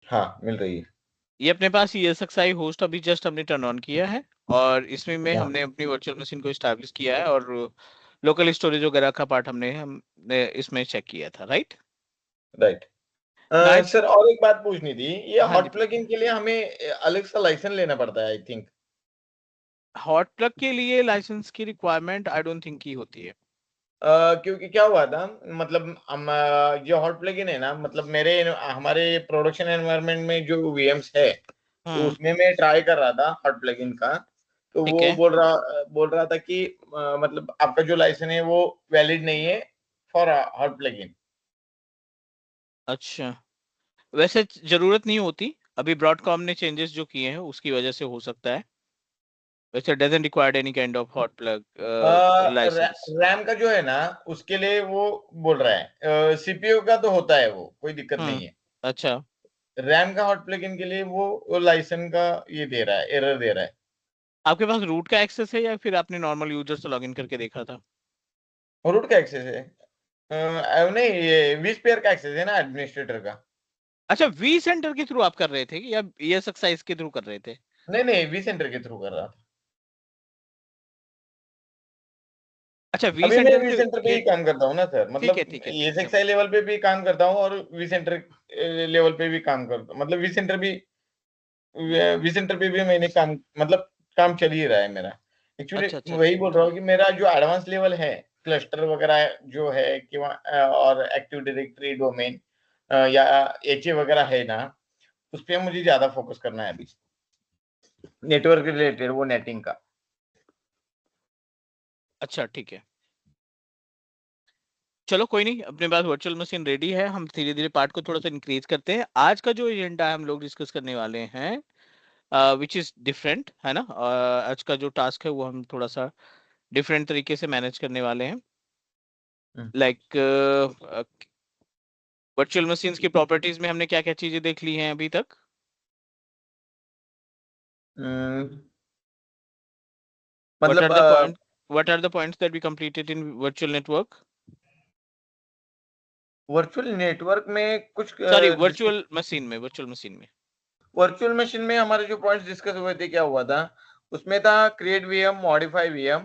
हाँ मिल रही है। ये अपने पास ESXi होस्ट अभी जस्ट हमने टर्न ऑन किया है, और इसमें में हाँ हमने अपनी वर्चुअल मशीन को स्टैब्लिश किया है, और लोकल स्टोरेज वगैरह का पार्ट हमने इसमें चेक किया था, राइट। राइट। गाइस, सर और एक बात पूछनी थी, ये हाँ जी हॉट पूछिए। प्लगइन के लिए हमें अलग सा लाइसेंस लेना पड़ता है आई थिंक। हॉट प्लग के लिए लाइसेंस की रिक्वायरमेंट आई डोंट थिंक की होती है। क्योंकि क्या हुआ था, मतलब हम जो हॉट प्लगइन है ना, मतलब हमारे प्रोडक्शन एनवायरनमेंट में जो वीएम्स है, तो हम्म। उसमें मैं ट्राई कर रहा था हॉट प्लगइन का। तो ठीक वो है। बोल रहा था कि मतलब आपका जो लाइसेंस है वो वैलिड नहीं है फॉर हॉट प्लगइन। अच्छा, वैसे जरूरत नहीं होती, अभी ब्रॉडकॉम ने चेंजेस जो किए हैं उसकी वजह से हो सकता है। वैसे doesn't required any kind of hot plug licence. RAM का जो है ना, उसके लिए वो बोल रहा है, सीपीयू का तो होता है, वो कोई दिक्कत नहीं हम्म। है। अच्छा, रैम का हॉट प्लगइन के लिए वो लाइसेंस का ये दे रहा है, एरर दे रहा है। आपके पास रूट का एक्सेस है या फिर आपने नॉर्मल यूजर से लॉगिन करके देखा था? रूट का एक्सेस है। नहीं, ये वीस्पेयर का एक्सेस है ना एडमिनिस्ट्रेटर का। अच्छा, वी सेंटर के थ्रू आप कर रहे थे या ESXi के थ्रू कर रहे थे? नहीं नहीं, वी सेंटर के थ्रू कर रहा था। अच्छा, वी अभी मैं सेंटर वी के सेंटर पे ही काम करता हूँ ना सर, ठीक है, मतलब ठीक है, ठीक है। एएसएक्सआई लेवल पे भी काम करता हूँ और वी सेंटर लेवल पे भी काम करता हूँ, मतलब वी सेंटर पे भी मैंने काम, मतलब काम चल ही रहा है मेरा। एक्चुअली अच्छा, अच्छा, वही अच्छा। बोल रहा हूँ कि मेरा जो एडवांस लेवल है, क्लस्टर वगैरह जो है कि और एक्टिव डायरेक्टरी डोमेन या एचए वगैरह है ना, उस पर मुझे ज्यादा फोकस करना है अभी, नेटवर्क रिलेटेड वो नेटिंग का। अच्छा, ठीक है। चलो कोई नहीं, अपने पास वर्चुअल मशीन रेडी है, हम धीरे धीरे पार्ट को थोड़ा सा इंक्रीज करते हैं। आज का जो एजेंडा है हम लोग डिस्कस करने वाले हैं विच इज डिफरेंट, है ना। आज का जो टास्क है वो हम थोड़ा सा डिफरेंट तरीके से मैनेज करने वाले हैं। हम्म। लाइक वर्चुअल मशीन्स की प्रॉपर्टीज में हमने क्या क्या चीजें देख ली हैं अभी तक? हम्म, What are मतलब the point? What are the points that we completed in virtual network? Virtual network में कुछ सॉरी, डिस्कस। वर्चुअल मशीन में। वर्चुअल मशीन में हमारे जो पॉइंट्स डिस्कस हुए थे, क्या हुआ था उसमें था, क्रिएट वीएम, मॉडिफाई वीएम,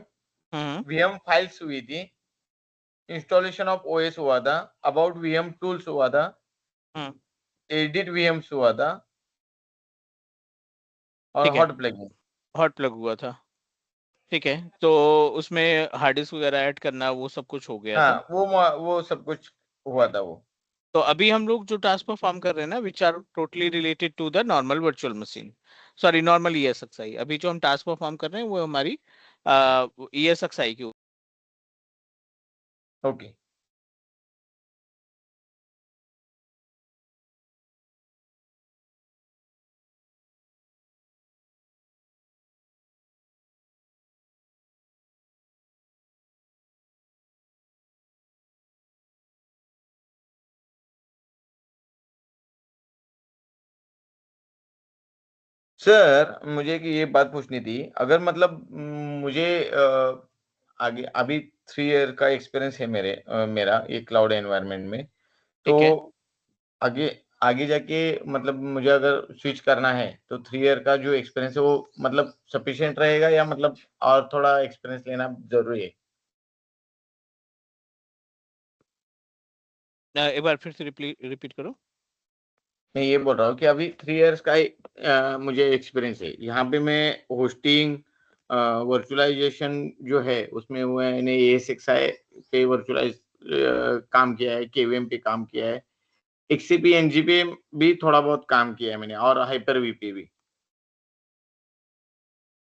हम्म। वीएम फाइल्स हुई थी, इंस्टॉलेशन ऑफ ओएस हुआ था, अबाउट वीएम टूल्स हुआ था, हम्म। एडिट वीएम्स हुआ था, और ठीक है। Hot plugin. हॉट प्लग हुआ था। ठीक है, तो उसमें हार्ड डिस्क वगैरह ऐड करना वो सब कुछ हो गया था। हाँ वो सब कुछ हुआ था वो। तो अभी हम लोग जो टास्क परफॉर्म कर रहे हैं ना, which are totally related to the normal virtual machine, sorry normal ESXi, अभी जो हम टास्क परफॉर्म कर रहे हैं वो हमारी ESXi की। ओके। सर मुझे कि ये बात पूछनी थी, अगर मतलब मुझे आगे अभी 3 ईयर का एक्सपीरियंस है मेरा ये क्लाउड एनवायरनमेंट में, तो ठीक है। आगे आगे जाके मतलब मुझे अगर स्विच करना है तो 3 ईयर का जो एक्सपीरियंस है वो मतलब सफिशिएंट रहेगा, या मतलब और थोड़ा एक्सपीरियंस लेना जरूरी है? एक बार फिर से रिपीट करो। मैं ये बोल रहा हूँ कि अभी 3 ईयर्स का ही, मुझे एक्सपीरियंस है यहाँ पे। मैं होस्टिंग, वर्चुअलाइजेशन जो है उसमें हुआ है, मैंने ASXi पे वर्चुअलाइज काम किया है, KVM पे काम किया है, XCP NG पे भी थोड़ा बहुत काम किया है मैंने, और हाइपर वी पे भी।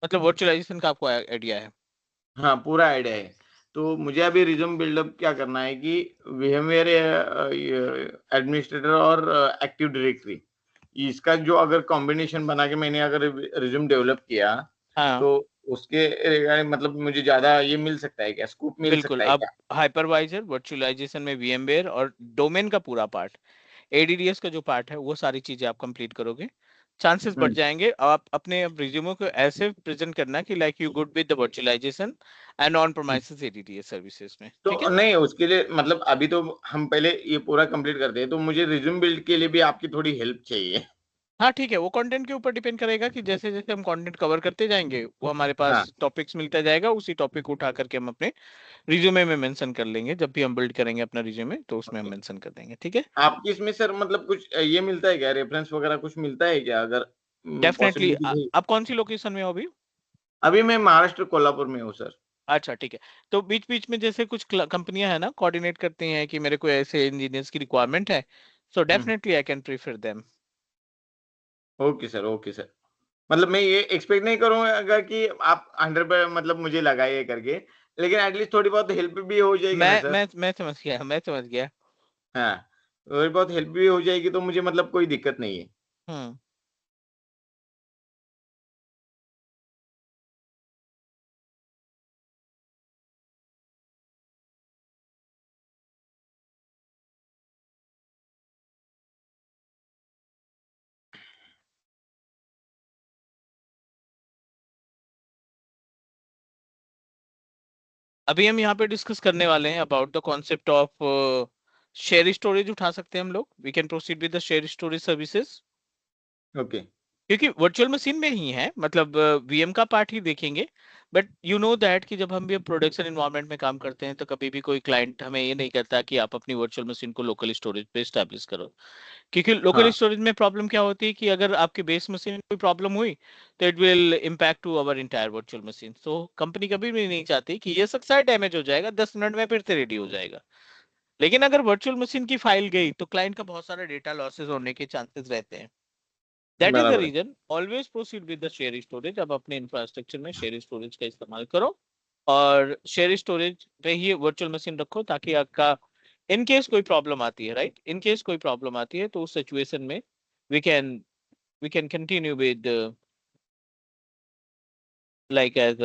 मतलब वर्चुअलाइजेशन का आपको आइडिया है? हाँ पूरा आइडिया है। तो मुझे अभी रिज्यूम बिल्डअप क्या करना है कि VMware एडमिनिस्ट्रेटर और एक्टिव डायरेक्टरी, इसका जो अगर कॉम्बिनेशन बना के मैंने अगर रिज्यूम डेवलप किया, हाँ, तो उसके regarding मतलब मुझे ज्यादा ये मिल सकता है क्या, स्कूप मिल बिल्कुल। सकता है अब क्या? हाइपरवाइजर वर्चुअलाइजेशन में VMware और डोमेन का पूरा पार्ट, ADDS का जो पार्ट है वो सारी चीजें आप कंप्लीट करोगे, चांसेस बढ़ हम्म। जाएंगे। आप अपने रिज्यूमे को ऐसे प्रेजेंट करना कि like you good with the virtualization and on premises ADDS services में, ठीक है। तो नहीं, उसके लिए मतलब अभी तो हम पहले ये पूरा कंप्लीट करते हैं, तो मुझे रिज्यूम बिल्ड के लिए भी आपकी थोड़ी हेल्प चाहिए। हाँ ठीक है, वो कंटेंट के ऊपर डिपेंड करेगा कि जैसे जैसे हम कंटेंट कवर करते जाएंगे वो हमारे पास हाँ टॉपिक्स मिलता जाएगा, उसी टॉपिक को उठा करके हम अपने रिज्यूमे में मेंशन कर लेंगे। जब भी हम बिल्ड करेंगे अपना रिज्यूमे तो उसमें हम ओके। मेंशन कर देंगे, ठीक है। आपकी इसमें सर मतलब कुछ ये मिलता है क्या, रेफरेंस वगैरह कुछ मिलता है क्या, अगर डेफिनेटली। पॉसिबिलिटी है? आप कौन सी लोकेशन में हो अभी? अभी मैं महाराष्ट्र कोल्हापुर में हूँ सर। अच्छा ठीक है। तो बीच बीच में जैसे कुछ कंपनियां है ना कोऑर्डिनेट करती हैं कि मेरे को ऐसे इंजीनियर्स की रिक्वायरमेंट है, so hmm, definitely I can prefer them. Okay sir, okay sir. मतलब मैं ये एक्सपेक्ट नहीं करूंगा कि आप 100 मतलब मुझे लगाइए करके, लेकिन एटलीस्ट थोड़ी बहुत हेल्प भी हो जाएगी ना सर। मैं समझ गया, मैं समझ गया। हाँ, थोड़ी बहुत हेल्प भी हो जाएगी तो मुझे मतलब कोई दिक्कत नहीं है। हम्म। अभी हम यहाँ पे डिस्कस करने वाले हैं about the concept of share storage. उठा सकते हैं हम लोग, we can proceed with the share storage services, okay. क्योंकि वर्चुअल मशीन में ही है, मतलब वीएम का पार्ट ही देखेंगे। बट यू नो दैट कि जब हम भी प्रोडक्शन इन्वायरमेंट में काम करते हैं तो कभी भी कोई क्लाइंट हमें ये नहीं कहता कि आप अपनी वर्चुअल मशीन को लोकल स्टोरेज पे स्टैब्लिश करो। क्योंकि लोकल हाँ, स्टोरेज में प्रॉब्लम क्या होती है कि अगर आपके बेस मशीन में कोई प्रॉब्लम हुई तो it will impact to our entire virtual machine. So company कभी भी नहीं चाहती कि ये सक्सेस डैमेज हो जाएगा, 10 मिनट में फिर से रेडी हो जाएगा। लेकिन अगर वर्चुअल मशीन की फाइल गई तो क्लाइंट का बहुत सारा डेटा लॉसेस होने के चांसेस रहते हैं। दैट इज द बराबर है। Reason always proceed with the share storage. अब अपने इंफ्रास्ट्रक्चर में शेयर स्टोरेज का इस्तेमाल करो और शेयर स्टोरेज पे ही वर्चुअल मशीन रखो, ताकि आपका इन केस कोई प्रॉब्लम आती है, राइट, इन केस कोई प्रॉब्लम आती है तो उस सिचुएशन में we can we can continue with like as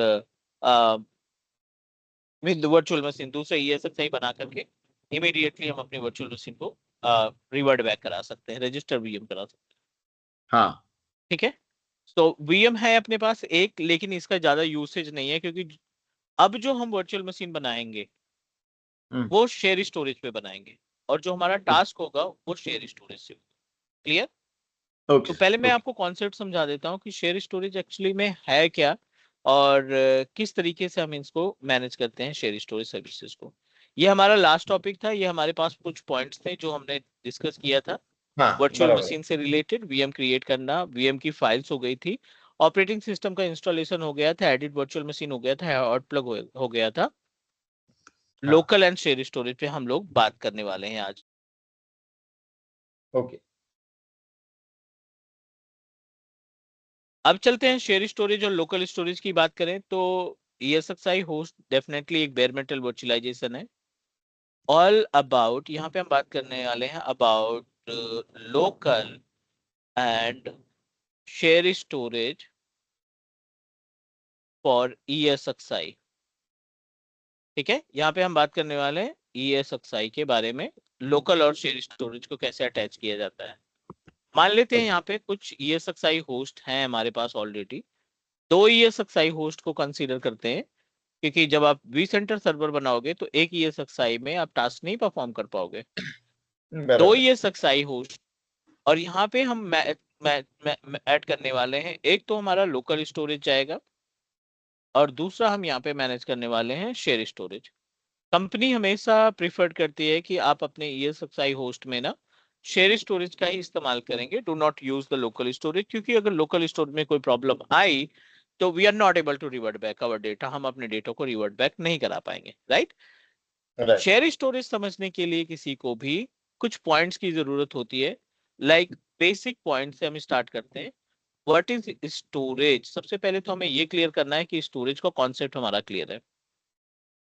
with virtual machine दूसरे ESX सही बना करके इमीडिएटली हम अपनी वर्चुअल मशीन को रिवर्ट बैक करा सकते हैं, रजिस्टर वीएम करा सकते हैं, हाँ। ठीक है। तो वीएम है अपने पास एक, लेकिन इसका ज्यादा यूसेज नहीं है, क्योंकि अब जो हम वर्चुअल मशीन बनाएंगे हम्म, वो शेयर स्टोरेज पे बनाएंगे, और जो हमारा टास्क होगा वो शेयर स्टोरेज से होगा। क्लियर? ओके तो सर, पहले मैं ओके। आपको कॉन्सेप्ट समझा देता हूँ कि शेयर स्टोरेज एक्चुअली में है क्या, और किस तरीके से हम इसको मैनेज करते हैं शेयर स्टोरेज सर्विसेज को। ये हमारा लास्ट टॉपिक था, ये हमारे पास कुछ पॉइंट्स थे जो हमने डिस्कस किया था। हाँ, वर्चुअल बराबर है। मशीन से रिलेटेड वीएम क्रिएट करना, वीएम की फाइल्स हो गई थी, ऑपरेटिंग सिस्टम का इंस्टॉलेशन हो गया था, एडिट वर्चुअल मशीन हो गया था, हॉट प्लग हो गया था। हाँ, लोकल एंड शेयर स्टोरेज पे हम लोग बात करने वाले हैं आज। ओके। अब चलते हैं शेयर स्टोरेज और लोकल स्टोरेज की बात करें तो ESXi होस्ट डेफिनेटली एक बेयर मेटल वर्चुअलाइजेशन है। ऑल अबाउट यहाँ पे हम बात करने वाले हैं about local and share storage for ESXi। ठीक है, यहाँ पे हम बात करने वाले हैं ESXi के बारे में, लोकल और शेयर स्टोरेज को कैसे अटैच किया जाता है। मान लेते हैं ओके। यहाँ पे कुछ ESXi होस्ट हैं हमारे पास ऑलरेडी। दो ESXi होस्ट को कंसीडर करते हैं, क्योंकि जब आप vCenter सर्वर बनाओगे तो एक ESXi में आप टास्क नहीं परफॉर्म कर पाओगे। दो बराबर है। ESXi होस्ट, और यहाँ पे हम ऐड करने वाले हैं, एक तो हमारा लोकल स्टोरेज जाएगा और दूसरा हम यहाँ पे मैनेज करने वाले हैं शेयर स्टोरेज। कंपनी हमेशा प्रिफर्ड करती है कि आप अपने ESXi होस्ट में ना शेयर स्टोरेज का ही इस्तेमाल करेंगे, do not use the local storage, क्योंकि अगर लोकल स्टोरेज में कोई प्रॉब्लम आई तो we are not able to revert back our data, हम अपने डेटा को रिवर्ट बैक नहीं करा पाएंगे, राइट। राइट। शेयर स्टोरेज समझने के लिए किसी को भी कुछ पॉइंट्स की जरूरत होती है। लाइक बेसिक पॉइंट से हम स्टार्ट करते हैं। What is storage? सबसे पहले तो हमें ये क्लियर करना है कि स्टोरेज का कॉन्सेप्ट हमारा क्लियर है।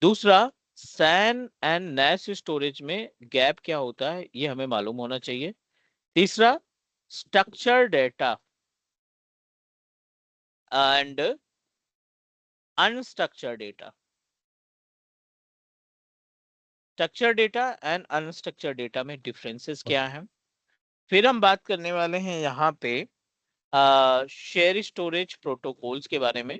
दूसरा, सैन एंड नैश स्टोरेज में गैप क्या होता है ये हमें मालूम होना चाहिए। तीसरा, structure data and unstructured data. Structure data and unstructured data में डिफरेंसेस क्या हैं। फिर हम बात करने वाले हैं यहाँ पे शेयर स्टोरेज प्रोटोकॉल्स के बारे में।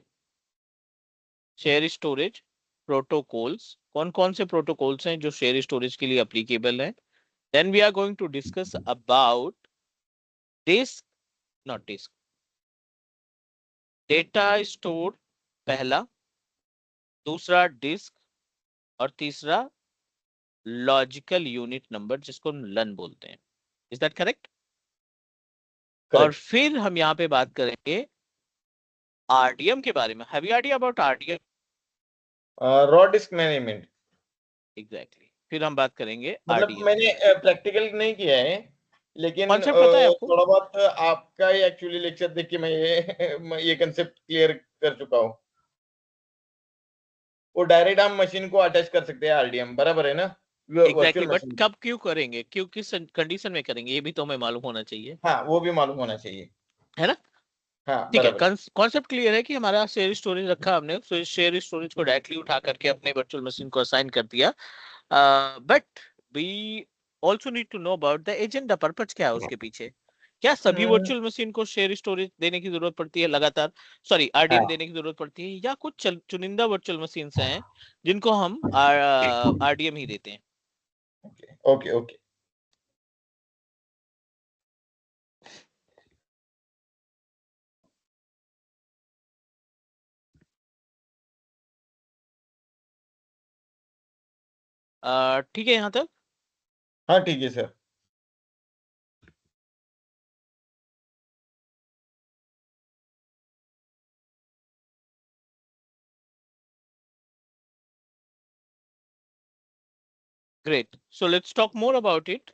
शेयर स्टोरेज प्रोटोकॉल्स, कौन कौन से प्रोटोकॉल्स हैं जो शेयर स्टोरेज के लिए अप्लीकेबल हैं। Then we are going to discuss about disk not disk. Data store पहला, दूसरा डिस्क, और तीसरा लॉजिकल यूनिट नंबर जिसको हम लन बोलते हैं। Is that correct? और करेक्ट। फिर हम यहाँ पे बात करेंगे आरडीएम के बारे में। Have you idea about RDM? Raw disk management. Exactly. फिर हम बात करेंगे मतलब आरडीएम मैंने के बारे में। प्रैक्टिकल नहीं किया है, लेकिन कॉन्सेप्ट पता है आपको? थोड़ा बहुत आपका ही एक्चुअली लेक्चर देख के मैं ये मैं ये कंसेप्ट क्लियर कर चुका हूँ। वो डायरेक्ट हम मशीन को अटैच कर सकते हैं आरडीएम, बराबर है ना? Exactly, virtual but machine. कब क्यों करेंगे, क्यों किस कंडीशन में करेंगे, ये भी तो हमें मालूम होना चाहिए, हाँ, वो भी मालूम होना चाहिए। है ना? हाँ, ठीक है, बराबर। कॉन्सेप्ट क्लियर है कि हमारा शेयर स्टोरेज रखा हमने, तो शेयर स्टोरेज को डायरेक्टली उठा करके अपने वर्चुअल मशीन को असाइन कर दिया। But we also need to know about the agenda, purpose क्या है उसके पीछे। क्या सभी हम्म, वर्चुअल मशीन को शेयर स्टोरेज देने की जरूरत पड़ती है लगातार, सॉरी आरडीएम हाँ। देने की जरूरत पड़ती है, या कुछ चुनिंदा वर्चुअल मशीन हैं जिनको हम आरडीएम ही देते हैं? Okay, okay, okay. ठीक है यहाँ तक? हाँ, ठीक है sir. Great, so let's talk more about it.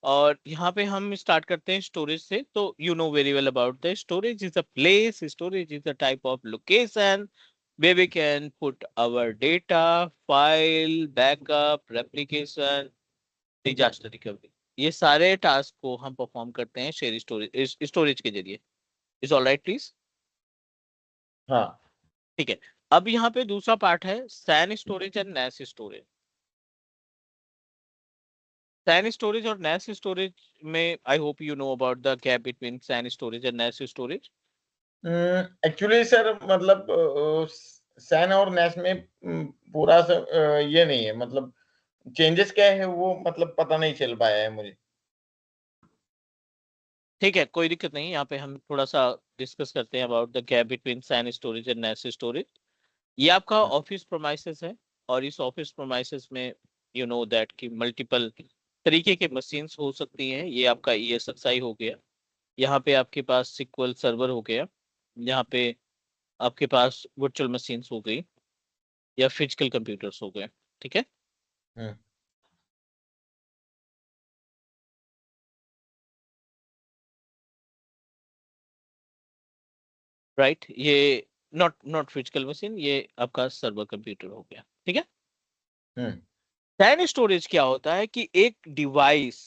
और यहाँ पे हम स्टार्ट करते हैं स्टोरेज से। तो you know very well about the storage is a place, storage is a type of location where we can put our data, file, backup, replication, disaster recovery। ये सारे टास्क को हम परफॉर्म करते हैं शेयर स्टोरेज के जरिए। Is all right please? हाँ। ठीक है। अब यहाँ पे दूसरा पार्ट है SAN storage and NAS storage. SAN storage और नैस स्टोरेज में I hope you know about the gap between SAN storage and NAS storage. Actually sir, मतलब सैन और नैश में पूरा ये नहीं है, मतलब चेंजेस क्या है वो, मतलब पता नहीं चल पाया है मुझे। ठीक है, कोई दिक्कत नहीं, यहाँ पे हम थोड़ा सा डिस्कस करते हैं about the gap between SAN storage and NAS storage. ये आपका ऑफिस प्रोमाइसेस है, और इस ऑफिस प्रोमाइसेस में यू नो दैट कि मल्टीपल तरीके के मशीन्स हो सकती हैं। ये आपका ESXi हो गया, यहाँ पे आपके पास सिक्वल सर्वर हो गया, यहाँ पे आपके पास वर्चुअल मशीन्स हो गई, या फिजिकल कंप्यूटर्स हो गए। ठीक है, हम्म, राइट। ये नॉट नॉट फिजिकल मशीन, ये आपका सर्वर कंप्यूटर हो गया। ठीक है। हम्म, सैन स्टोरेज क्या होता है कि एक डिवाइस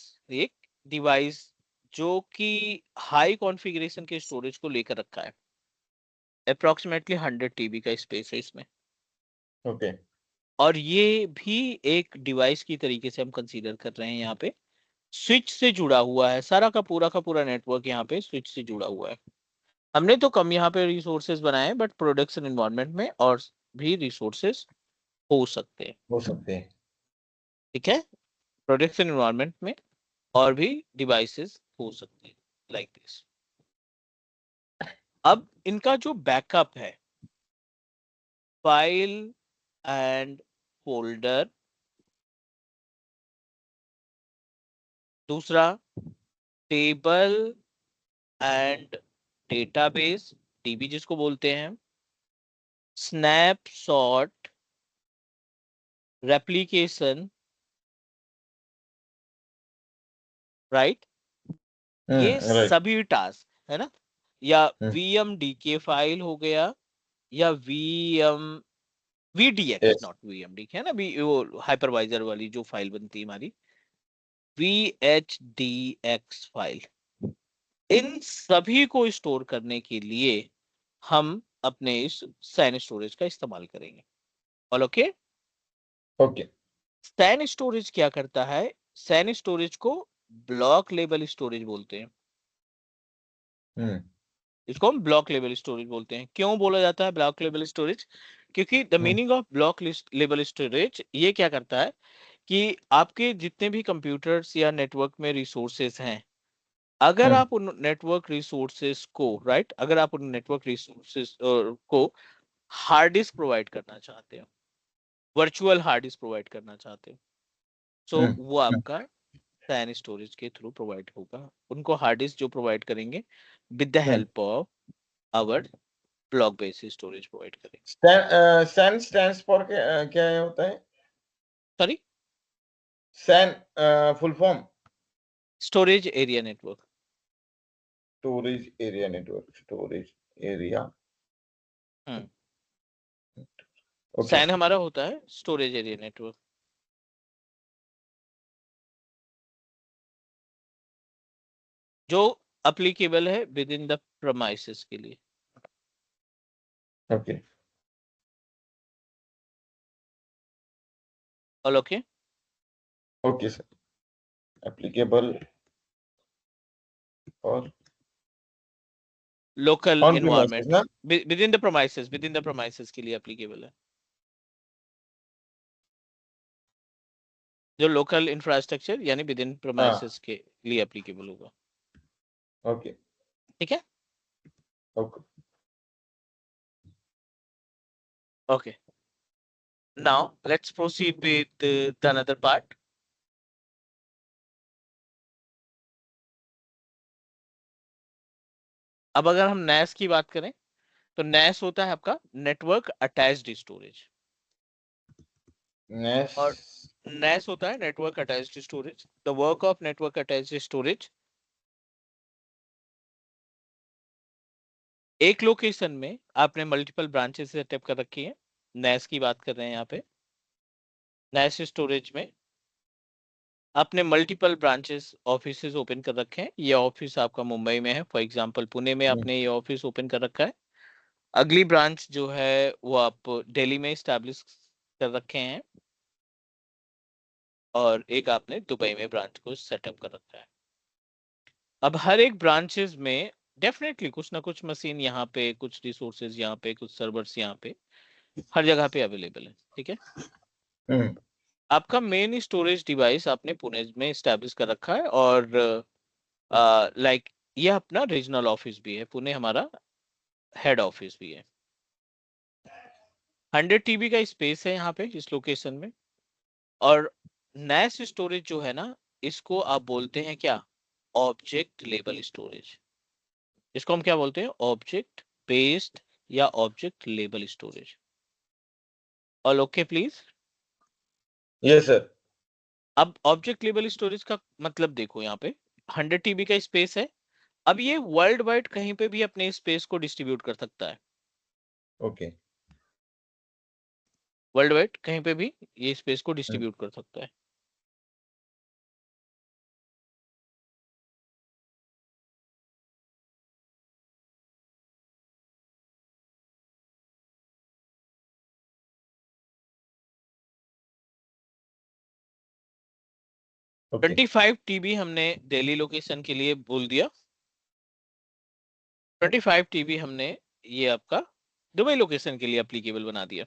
जो कि हाई कॉन्फ़िगरेशन के स्टोरेज को लेकर रखा है। अप्रोक्सीमेटली 100 TB का स्पेस है इसमें, ओके। और ये भी एक डिवाइस की तरीके से हम कंसीडर कर रहे हैं। यहाँ पे स्विच से जुड़ा हुआ है, सारा का पूरा नेटवर्क यहाँ पे स्विच से जुड़ा हुआ है। हमने तो कम यहाँ पे रिसोर्सेज बनाए, बट प्रोडक्शन एनवायरनमेंट में और भी रिसोर्सेज हो सकते हैं। हो सकते हैं। ठीक है, प्रोडक्शन एनवायरनमेंट में और भी डिवाइसेस हो सकते हैं लाइक दिस। अब इनका जो बैकअप है, फाइल एंड फोल्डर, दूसरा टेबल एंड डेटाबेस, DB जिसको बोलते हैं, स्नैपशॉट, रेप्लिकेशन, राइट। ये राइट। सभी टास्क है ना, या हम्म, VMDK फाइल हो गया, या VDX, यस। नॉट VMDK, है ना, वो हाइपरवाइजर वाली जो फाइल बनती है हमारी, VHDX फाइल। इन सभी को स्टोर करने के लिए हम अपने इस सैन स्टोरेज का इस्तेमाल करेंगे। All okay? Okay. SAN storage क्या करता है? सैन स्टोरेज को ब्लॉक लेवल स्टोरेज बोलते हैं। हम्म, इसको हम ब्लॉक लेवल स्टोरेज बोलते हैं। क्यों बोला जाता है ब्लॉक लेवल स्टोरेज? क्योंकि the hmm, meaning of block level storage ये क्या करता है कि आपके जितने भी कंप्यूटर्स या नेटवर्क में रिसोर्सेस हैं, अगर आप उन नेटवर्क रिसोर्सेस को राइट अगर आप उन नेटवर्क रिसोर्सेस को हार्ड डिस्क प्रोवाइड करना चाहते हो, वर्चुअल हार्ड डिस्क प्रोवाइड करना चाहते हो, सो वो आपका SAN स्टोरेज के थ्रू प्रोवाइड होगा। उनको हार्ड डिस्क जो प्रोवाइड करेंगे with the help of our block based storage provide करेंगे। SAN stands for क्या होता है? Sorry, SAN full form storage area network. Storage area network, storage area. Okay SAN हमारा होता है स्टोरेज एरिया नेटवर्क। जो अप्लीकेबल है विद इन द प्रेमाइसेस के लिए। Okay all okay? Okay sir, applicable और लोकल ऑन प्रीमाइसेस एनवायरनमेंट ना? With in the premises के लिए अप्लीकेबल है। जो लोकल इंफ्रास्ट्रक्चर यानी विद इन प्रेमाइसेस के लिए अप्लीकेबल होगा। ओके ठीक है, okay okay. Now let's proceed with the another part. अब अगर हम NAS की बात करें तो NAS होता है आपका नेटवर्क अटैच्ड स्टोरेज, नेस और NAS होता है network attached storage. The work of network attached storage, एक लोकेशन में आपने मल्टीपल ब्रांचेस सेटअप कर रखी है। NAS की बात कर रहे हैं यहाँ पे। NAS स्टोरेज में आपने मल्टीपल ब्रांचेस ऑफिसेस ओपन कर रखे हैं। ये ऑफिस आपका मुंबई में है, फॉर एग्जांपल पुणे में आपने ये ऑफिस ओपन कर रखा है। अगली ब्रांच जो है वो आप दिल्ली में स्टैब्लिश कर रखे हैं, और एक आपने दुबई में ब्रांच को सेटअप कर रखा है। अब हर एक ब्रांचेस में डेफिनेटली कुछ ना कुछ मशीन यहाँ पे, कुछ रिसोर्सेज यहाँ पे, कुछ सर्वर्स यहाँ पे, हर जगह पे अवेलेबल है। ठीक है, आपका मेन स्टोरेज डिवाइस आपने पुणे में स्टैब्लिश कर रखा है, और लाइक ये अपना रीजनल ऑफिस भी है, पुणे हमारा हेड ऑफिस भी है। 100 TB का स्पेस है यहाँ पे इस लोकेशन में। और NAS स्टोरेज जो है ना, इसको आप बोलते हैं क्या? Object label storage. इसको हम क्या बोलते हैं? ऑब्जेक्ट बेस्ड या object label storage. All okay please? Yes sir. अब ऑब्जेक्ट लेबल स्टोरेज का मतलब देखो, यहाँ पे 100 TB का स्पेस है। अब ये वर्ल्ड वाइड कहीं पे भी अपने स्पेस को डिस्ट्रीब्यूट कर सकता है। ओके वर्ल्ड वाइड कहीं पे भी ये स्पेस को डिस्ट्रीब्यूट कर सकता है। ओके 25 TB हमने दिल्ली लोकेशन के लिए बोल दिया। 25 TB हमने ये आपका दुबई लोकेशन के लिए एप्लीकेबल बना दिया।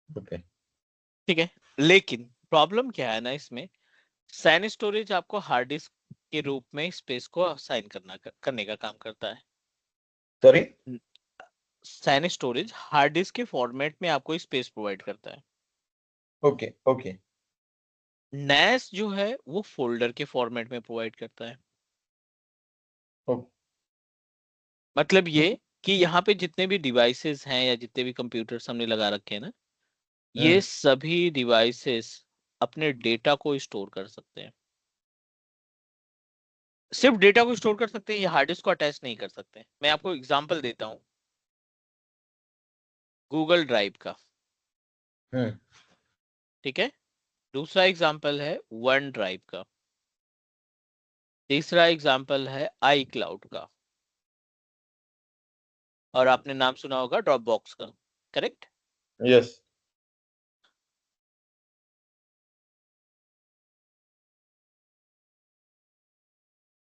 ओके ठीक है, लेकिन प्रॉब्लम क्या है ना इसमें, SAN स्टोरेज आपको हार्ड डिस्क के रूप में स्पेस को असाइन करने का काम करता है। Sorry. SAN storage hard disk के फॉर्मेट में आपको स्पेस प्रोवाइड करता है। ओके ओके NAS जो है वो फोल्डर के फॉर्मेट में प्रोवाइड करता है। मतलब ये कि यहाँ पे जितने भी डिवाइसेस हैं या जितने भी कंप्यूटर्स हमने लगा रखे हैं ना, ये सभी डिवाइसेस अपने डेटा को स्टोर कर सकते हैं। सिर्फ डेटा को स्टोर कर सकते हैं, ये हार्ड डिस्क को अटैच नहीं कर सकते। मैं आपको एग्जांपल देता हूं गूगल ड्राइव का। ठीक है, दूसरा एग्जांपल है वन ड्राइव का, तीसरा एग्जांपल है आई क्लाउड का, और आपने नाम सुना होगा ड्रॉप बॉक्स का। करेक्ट? Yes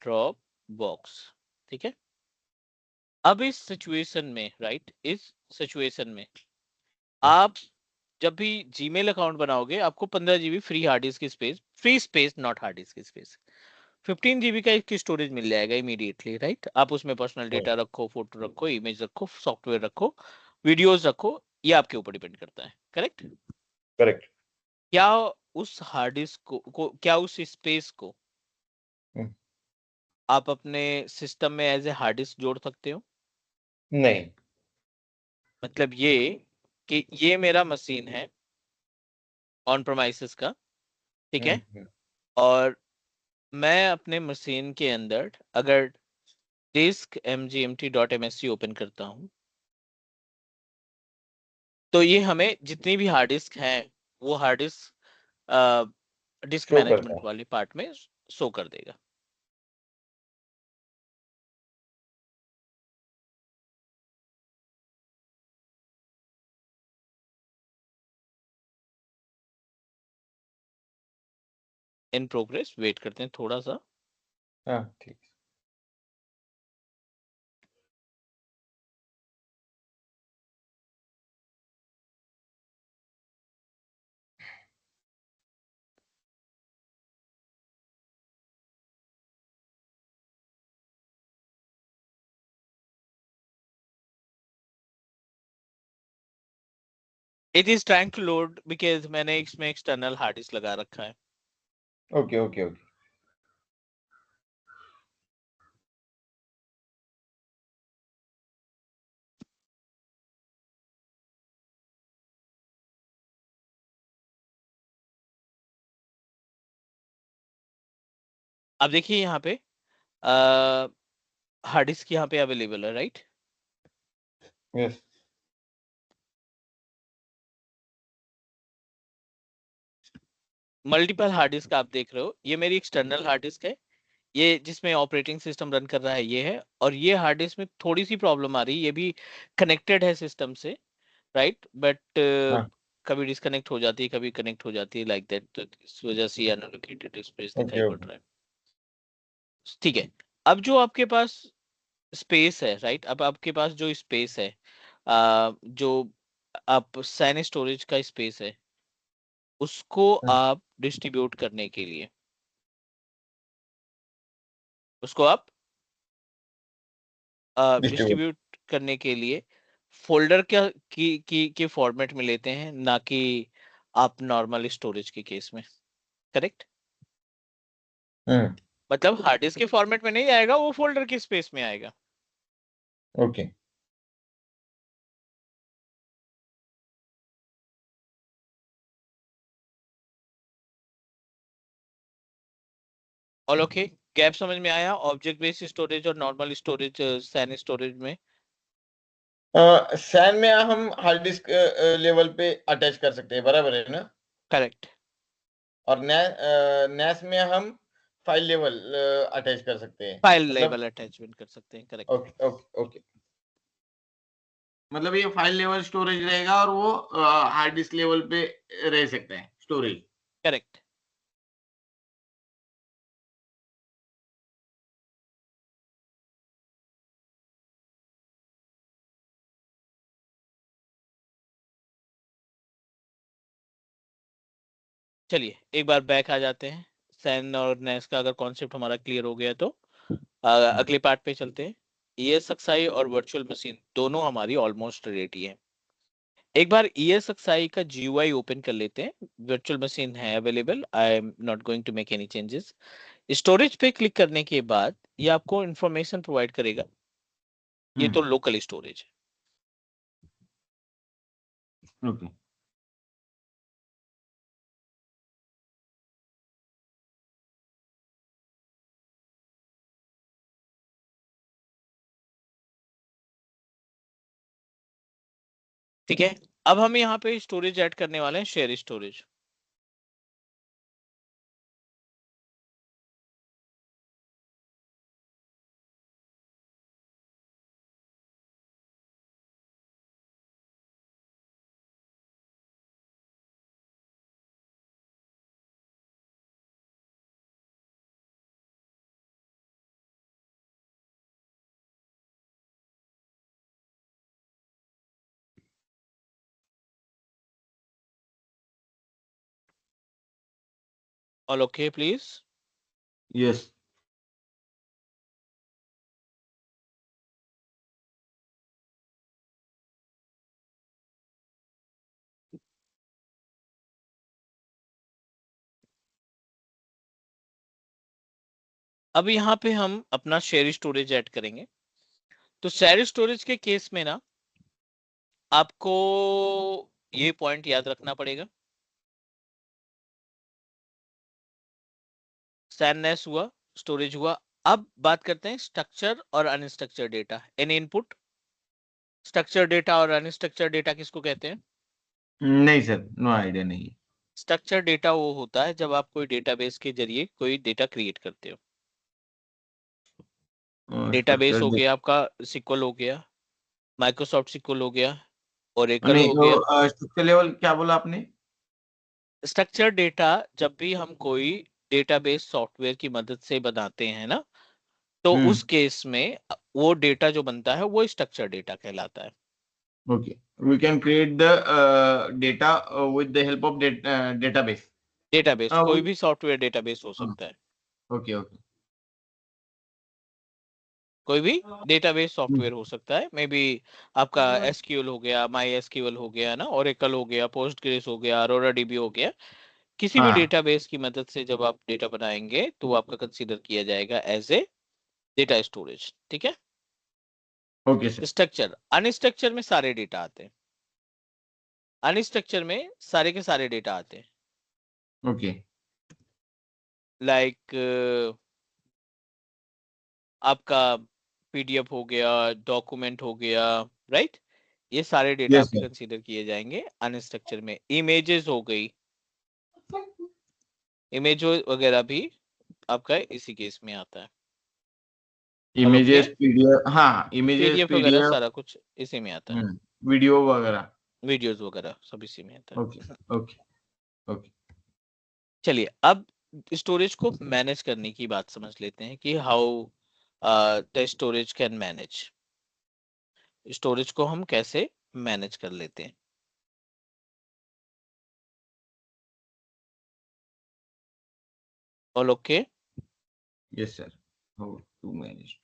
drop box. ठीक है, अब इस सिचुएशन में राइट, इस सिचुएशन में आप जब भी जीमेल अकाउंट बनाओगे, आपको 15 GB फ्री हार्ड डिस्क की space, free space not hard disk की स्पेस, 15 GB का इसकी स्टोरेज मिल जाएगा इमीडिएटली, राइट? आप उसमें पर्सनल डेटा रखो, फोटो रखो, इमेज रखो, सॉफ्टवेयर रखो, वीडियोस रखो, ये आपके ऊपर डिपेंड करता है, करेक्ट? करेक्ट। क्या उस हार्ड डिस्क को क्या उस स्पेस को आप अपने सिस्टम में एज ए हार्ड डिस्क जोड़ सकते हो? नहीं। मतलब ये कि ये मेरा मशीन है ऑन प्रोमाइसेस का, ठीक है? और मैं अपने मशीन के अंदर अगर डिस्क mgmt.msc ओपन करता हूं, तो ये हमें जितनी भी हार्ड डिस्क है वो हार्ड डिस्क डिस्क शो करता मैनेजमेंट है। वाले पार्ट में शो कर देगा। इन प्रोग्रेस, वेट करते हैं थोड़ा सा। हाँ ठीक। It is trying to load because मैंने इसमें एक्सटर्नल हार्ड डिस्क लगा रखा है। Okay okay okay. अब देखिए यहाँ पे हार्ड डिस्क यहाँ पे अवेलेबल है, right? Yes. Multiple hard disk आप देख रहे हो, ये मेरी एक्सटर्नल हार्ड डिस्क है, ये जिसमें ऑपरेटिंग सिस्टम रन कर रहा है ये है, और ये हार्ड डिस्क में थोड़ी सी प्रॉब्लम आ रही है, ये भी कनेक्टेड है सिस्टम से, राइट? बट हाँ कभी डिस्कनेक्ट हो जाती है, कभी कनेक्ट हो जाती है, लाइक दैट, तो इस वजह से अनएलोकेटेड स्पेस दिखाई ओके पड़ ओके। रहा है। ठीक है। अब जो आपके पास स्पेस है, राइट? अब आपके पास जो स्पेस है, जो आप सैन स्टोरेज का स्पेस है, उसको आप डिस्ट्रीब्यूट करने के लिए, उसको आप डिस्ट्रीब्यूट। डिस्ट्रीब्यूट करने के लिए फोल्डर क्या की फॉर्मेट में लेते हैं, ना कि आप नॉर्मल स्टोरेज के केस में, करेक्ट? मतलब हार्ड डिस्क के फॉर्मेट में नहीं आएगा, वो फोल्डर की स्पेस में आएगा। ओके। और ओके, गैप समझ में आया ऑब्जेक्ट बेस्ड स्टोरेज और नॉर्मल स्टोरेज सैन स्टोरेज में? सैन में हम हार्ड डिस्क लेवल पे अटैच कर सकते हैं, बराबर है ना? करेक्ट। और नैस में हम फाइल लेवल अटैच कर सकते हैं, फाइल मतलब। लेवल अटैचमेंट कर सकते हैं, करेक्ट। Okay okay okay. मतलब ये फाइल लेवल स्टोरेज रहेगा और वो हार्ड डिस्क लेवल पे रह सकता है स्टोरेज। करेक्ट। चलिए एक बार बैक आ जाते हैं। सैन और नेस का अगर कॉन्सेप्ट हमारा क्लियर हो गया तो अगले पार्ट पे चलते हैं। ESXi और वर्चुअल मशीन दोनों हमारी ऑलमोस्ट रेडी है। एक बार ESXi का GUI ओपन कर लेते हैं। वर्चुअल मशीन है available, I am not going to make any changes. Storage पे क्लिक करने के बाद ये आपको इंफॉर्मेशन प्रोवाइड करेगा, ये तो लोकल स्टोरेज है। ओके। ठीक है। अब हम यहाँ पे स्टोरेज ऐड करने वाले हैं, share storage. All okay please? Yes. अब यहाँ पे हम अपना शेयर स्टोरेज ऐड करेंगे। तो शेयर स्टोरेज के केस में ना आपको ये पॉइंट याद रखना पड़ेगा। सैननेस हुआ, स्टोरेज हुआ। अब बात करते हैं स्ट्रक्चर और unstructured data. N input, structure data और अनस्ट्रक्चर डेटा किसको कहते हैं? नहीं सर, नो आइडिया नहीं। स्ट्रक्चर डेटा वो होता है जब आप कोई डेटाबेस के जरिए कोई डेटा क्रिएट करते हो। डेटाबेस स्ट्रक्चर हो गया आपका सिक्वल हो गया, माइक्रोसॉफ्ट सिक्वल हो गया, ओरेकल नहीं, हो वो गया। स्ट्रक्चर लेवल क्या बोला आपने? स्ट्रक्चर डेटा जब भी हम कोई डेटाबेस सॉफ्टवेयर की मदद से बनाते हैं ना, तो उस हम्म। केस में वो डेटा जो बनता है वो स्ट्रक्चर डेटा कहलाता है। Okay, we can create the data with the help of database. Database कोई भी सॉफ्टवेयर डेटाबेस हो सकता है, ओके ओके। कोई भी डेटाबेस सॉफ्टवेयर हो सकता है। मे बी आपका एसक्यूएल हो गया, माई एसक्यूएल हो गया ना, ओरेकल हो गया, पोस्टग्रेस हो गया, अरोरा डीबी हो गया। किसी भी हाँ, डेटाबेस की मदद से जब आप डेटा बनाएंगे तो आपका कंसीडर किया जाएगा एज ए डेटा स्टोरेज। ठीक है। Okay sir. स्ट्रक्चर, अनस्ट्रक्चर में सारे डेटा आते हैं। अनस्ट्रक्चर में सारे के सारे डेटा आते हैं। ओके। लाइक आपका पीडीएफ हो गया, डॉक्यूमेंट हो गया, राइट। ये सारे डेटा यस आपके सर। कंसीडर किए जाएंगे अनस्ट्रक्चर में। इमेजेस हो गई, इमेज वगैरह भी आपका इसी केस में आता है। All okay. इमेजेस पीडीएफ, हाँ इमेजेस पीडीएफ वगैरह पीडीएफ। सारा कुछ इसी में आता है। वीडियो वगैरह। वीडियोस वगैरह सब इसी में आता ओके है। Okay okay. चलिए अब स्टोरेज को मैनेज करने की बात समझ लेते हैं कि how the storage can manage. Storage को हम कैसे मैनेज कर लेते हैं। All okay. Yes sir, how to manage.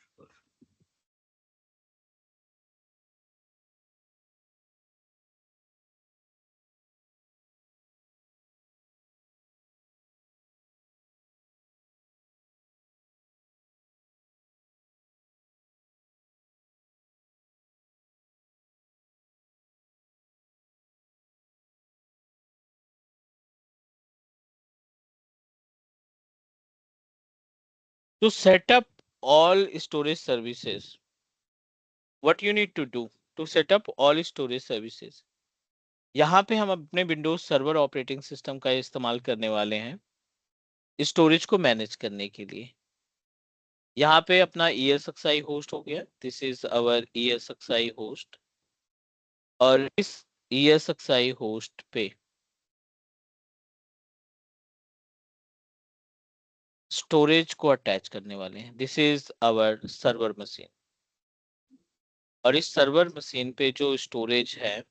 To set up all storage services, what you need to do to set up all storage services? यहाँ पे हम अपने विंडोज सर्वर ऑपरेटिंग सिस्टम का इस्तेमाल करने वाले हैं स्टोरेज को मैनेज करने के लिए। यहाँ पे अपना ESXi होस्ट हो गया, this is our ESXi host. और इस ESXi होस्ट पे स्टोरेज को अटैच करने वाले हैं, this is our server machine. और इस सर्वर मशीन पे जो स्टोरेज है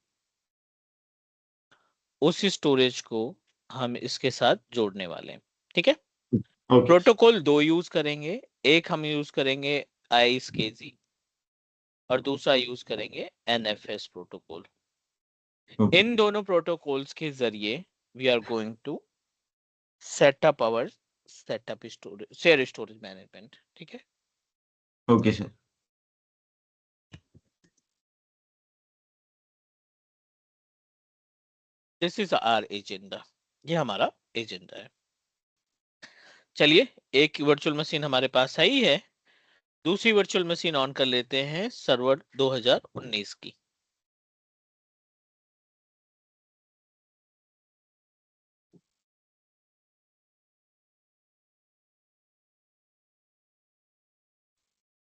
उस स्टोरेज को हम इसके साथ जोड़ने वाले हैं। ठीक है। ओके प्रोटोकॉल दो यूज करेंगे, एक हम यूज करेंगे ISKZ और दूसरा यूज करेंगे NFS प्रोटोकॉल। ओके इन दोनों प्रोटोकॉल्स के जरिए we are going to set up our setup storage, share storage management. ठीक है। Okay sir. This is our agenda, ये हमारा एजेंडा है। चलिए, एक वर्चुअल मशीन हमारे पास आई है, दूसरी वर्चुअल मशीन ऑन कर लेते हैं सर्वर 2019 की।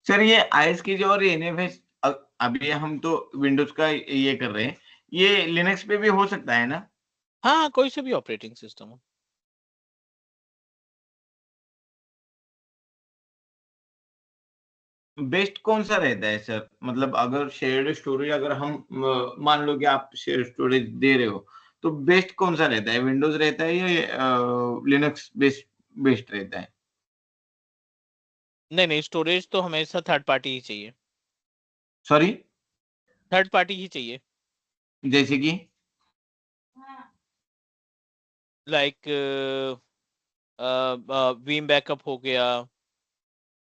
सर ये आईएसके जो और एनएफएस, अभी हम तो विंडोज का ये कर रहे हैं, ये लिनक्स पे भी हो सकता है ना? हाँ, कोई से भी ऑपरेटिंग सिस्टम हो। बेस्ट कौन सा रहता है सर? मतलब अगर शेयर्ड स्टोरेज, अगर हम मान लो कि आप शेयर स्टोरेज दे रहे हो, तो बेस्ट कौन सा रहता है? विंडोज रहता है या लिनक्स बेस्ट बेस्ट रहता है? नहीं नहीं, स्टोरेज तो हमेशा थर्ड पार्टी ही चाहिए। सॉरी? थर्ड पार्टी ही चाहिए। जैसे कि? लाइक वीम बैकअप हो गया,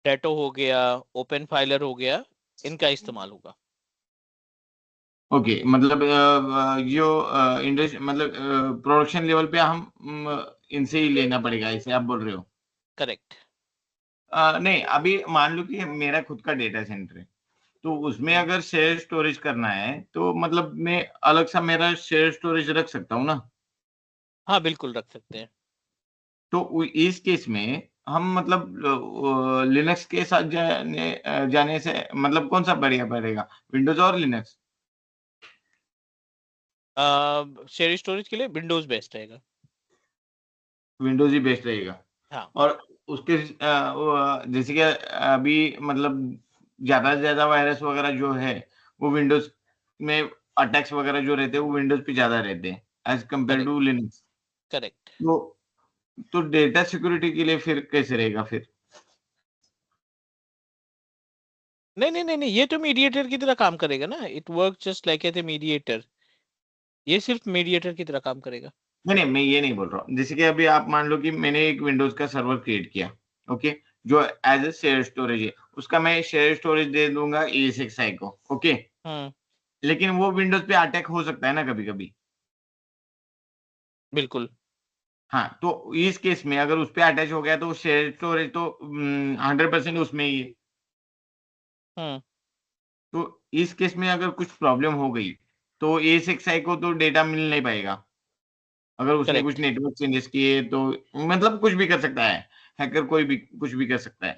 डेटो हो गया, ओपन फाइलर हो गया, इनका इस्तेमाल होगा। ओके, मतलब जो इंडस्ट्री मतलब प्रोडक्शन लेवल पे हम इनसे ही लेना पड़ेगा, ऐसे आप बोल रहे हो? करेक्ट। नहीं, अभी मान लो कि मेरा खुद का डेटा सेंटर है, तो उसमें अगर शेयर स्टोरेज करना है तो मतलब मैं अलग सा मेरा शेयर स्टोरेज रख सकता हूँ ना? हाँ बिल्कुल रख सकते हैं। तो इस केस में हम मतलब लिनक्स के साथ जाने से मतलब कौन सा बढ़िया पड़ेगा, विंडोज और लिनक्स? शेयर स्टोरेज के लिए विंडोज बेस्ट रहेगा। विंडोज ही बेस्ट रहेगा। हाँ और उसके जैसे कि अभी मतलब ज्यादा से ज्यादा वायरस वगैरह जो है वो विंडोज में, अटैक्स वगैरह जो रहते हैं वो विंडोज पे ज्यादा रहते हैं as compare correct to Linux. Correct. तो डेटा सिक्योरिटी के लिए फिर कैसे रहेगा फिर? नहीं नहीं नहीं नहीं, ये तो मीडिएटर की तरह काम करेगा ना, it work just like a mediator. ये सिर्फ मीडिएटर की तरह काम करेगा। नहीं नहीं, मैं ये नहीं बोल रहा हूँ। जैसे कि अभी आप मान लो कि मैंने एक विंडोज का सर्वर क्रिएट किया, ओके, जो एज ए शेयर स्टोरेज है, उसका मैं शेयर स्टोरेज दे दूंगा ESXi को, ओके। हम्म। लेकिन वो विंडोज पे अटैक हो सकता है ना कभी कभी। बिल्कुल। हाँ, तो इस केस में अगर उस पे अटैच हो गया तो शेयर स्टोरेज तो 100% उसमें ही है। हम्म। तो इस केस में अगर कुछ प्रॉब्लम हो गई तो ESXi को तो डेटा मिल नहीं पाएगा। अगर उसने कुछ करेक्ट नेटवर्क चेंजेस किए तो मतलब कुछ भी कर सकता है, हैकर कोई भी कुछ भी कर सकता है।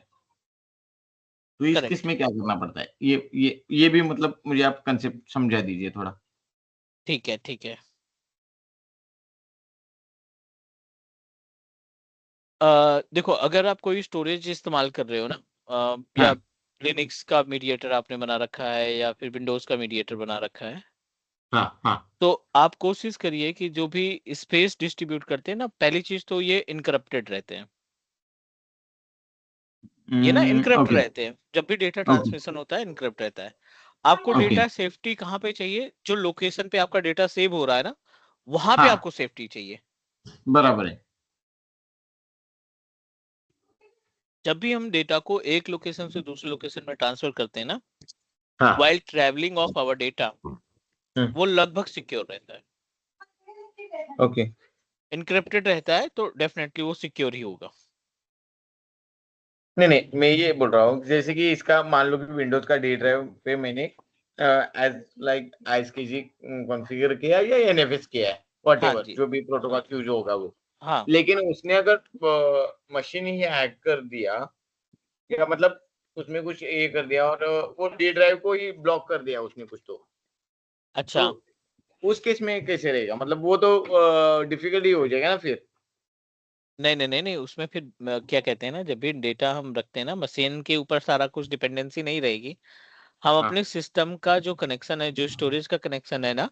तो इस केस करेक्ट। में क्या करना पड़ता है, ये भी मतलब मुझे आप कंसेप्ट समझा दीजिए थोड़ा। ठीक है ठीक है। देखो, अगर आप कोई स्टोरेज इस्तेमाल कर रहे हो ना, या हाँ लिनक्स का मीडिएटर आपने बना रखा है या फिर विंडोज का मीडिएटर बना रखा है, हाँ हाँ। तो आप कोशिश करिए कि जो भी स्पेस डिस्ट्रीब्यूट करते हैं ना, पहली चीज तो ये इनकरप्टेड रहते हैं। ये ना इनकरप्ट ओके रहते हैं, जब भी डेटा ओके ट्रांसमिशन होता है इनकरप्ट रहता है। आपको ओके। डेटा सेफ्टी कहाँ पे चाहिए? जो लोकेशन पे आपका डेटा सेव हो रहा है ना, वहां पे हाँ, आपको सेफ्टी चाहिए। बराबर है। जब भी हम डेटा को एक लोकेशन से दूसरे लोकेशन में ट्रांसफर करते हैं ना, हाँ। While travelling of our data, hmm, वो लगभग सिक्योर रहता है। ओके। इनक्रिप्टेड रहता है तो डेफिनेटली वो सिक्योर ही होगा। नहीं नहीं, मैं ये बोल रहा हूँ जैसे कि इसका मान लो कि विंडोज का डी ड्राइव पे मैंने एज लाइक ISKG कॉन्फ़िगर किया या NFS किया है, हाँ व्हाटएवर जी। जो भी प्रोटोकॉल यूज होगा वो। हाँ लेकिन उसने अगर मशीन ही हैक कर दिया, या मतलब उसमें कुछ ये कर दिया और वो डी ड्राइव को ही ब्लॉक कर दिया उसने कुछ, तो अच्छा। उस केस में कैसे रहेगा? मतलब वो तो डिफिकल्ट ही हो जाएगा ना फिर। नहीं नहीं नहीं नहीं, उसमें फिर क्या कहते हैं ना, जब भी डेटा हम रखते हैं ना, मशीन के ऊपर सारा कुछ डिपेंडेंसी नहीं रहेगी। हम हाँ अपने सिस्टम का जो कनेक्शन है, जो स्टोरेज का कनेक्शन है ना,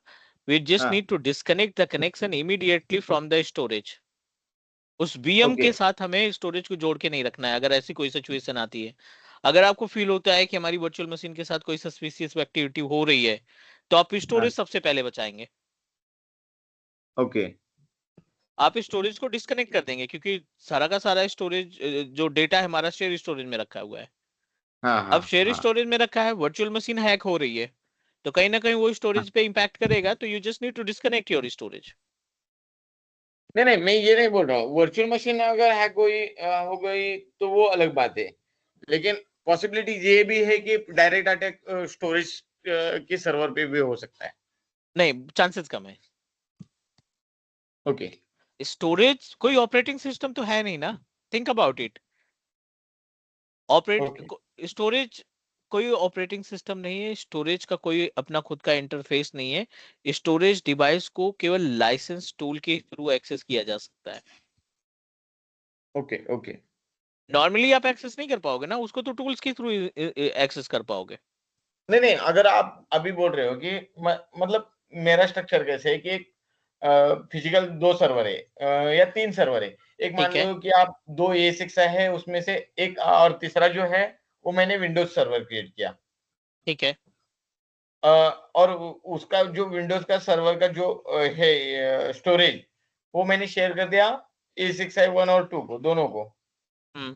वी जस्ट हाँ। Need to disconnect the connection immediately from the storage. उस वीएम ओके के साथ हमें स्टोरेज को जोड़ के नहीं रखना है। अगर ऐसी कोई सिचुएशन आती है, अगर आपको फील होता है कि हमारी वर्चुअल मशीन के साथ कोई सस्पिशियस एक्टिविटी हो रही है, तो आप हाँ। स्टोरेज सबसे पहले बचाएंगे। ओके। आप स्टोरेज को डिस्कनेक्ट कर देंगे, क्योंकि सारा का सारा स्टोरेज, जो डेटा है हमारा, शेयर स्टोरेज में रखा हुआ है। हाँ अब हाँ शेयर हाँ। स्टोरेज में रखा है, वर्चुअल मशीन हैक हो रही है, तो कहीं ना कहीं वो हाँ। स्टोरेज पे इंपैक्ट करेगा, तो you just need to disconnect your storage. नहीं नहीं, मैं ये नहीं बोल रहा हूँ वर्चुअल मशीन अगर हैक हो गई तो वो अलग बात है। लेकिन पॉसिबिलिटी ये भी है कि डायरेक्ट अटैक स्टोरेज के सर्वर पे भी हो सकता है। नहीं, चांसेस कम है। ओके स्टोरेज कोई ऑपरेटिंग सिस्टम तो है नहीं ना, think about it. Operate okay storage कोई ऑपरेटिंग सिस्टम नहीं है, स्टोरेज का कोई अपना खुद का इंटरफेस नहीं है। स्टोरेज डिवाइस को केवल लाइसेंस टूल के थ्रू एक्सेस किया जा सकता है। Okay okay. नॉर्मली आप एक्सेस नहीं कर पाओगे ना उसको, तो टूल्स के थ्रू एक्सेस कर पाओगे। नहीं नहीं, अगर आप अभी बोल रहे हो कि मतलब मेरा स्ट्रक्चर कैसे है कि एक फिजिकल 2 सर्वर है या 3 सर्वर है। एक मान ठीक है लो कि आप 2 ESX है, उसमें से एक और तीसरा जो है वो मैंने विंडोज सर्वर क्रिएट किया। ठीक है। और उसका जो विंडोज का सर्वर का जो है स्टोरेज, वो मैंने शेयर कर दिया ESXi 1 और 2 को, दोनों को। हम्म।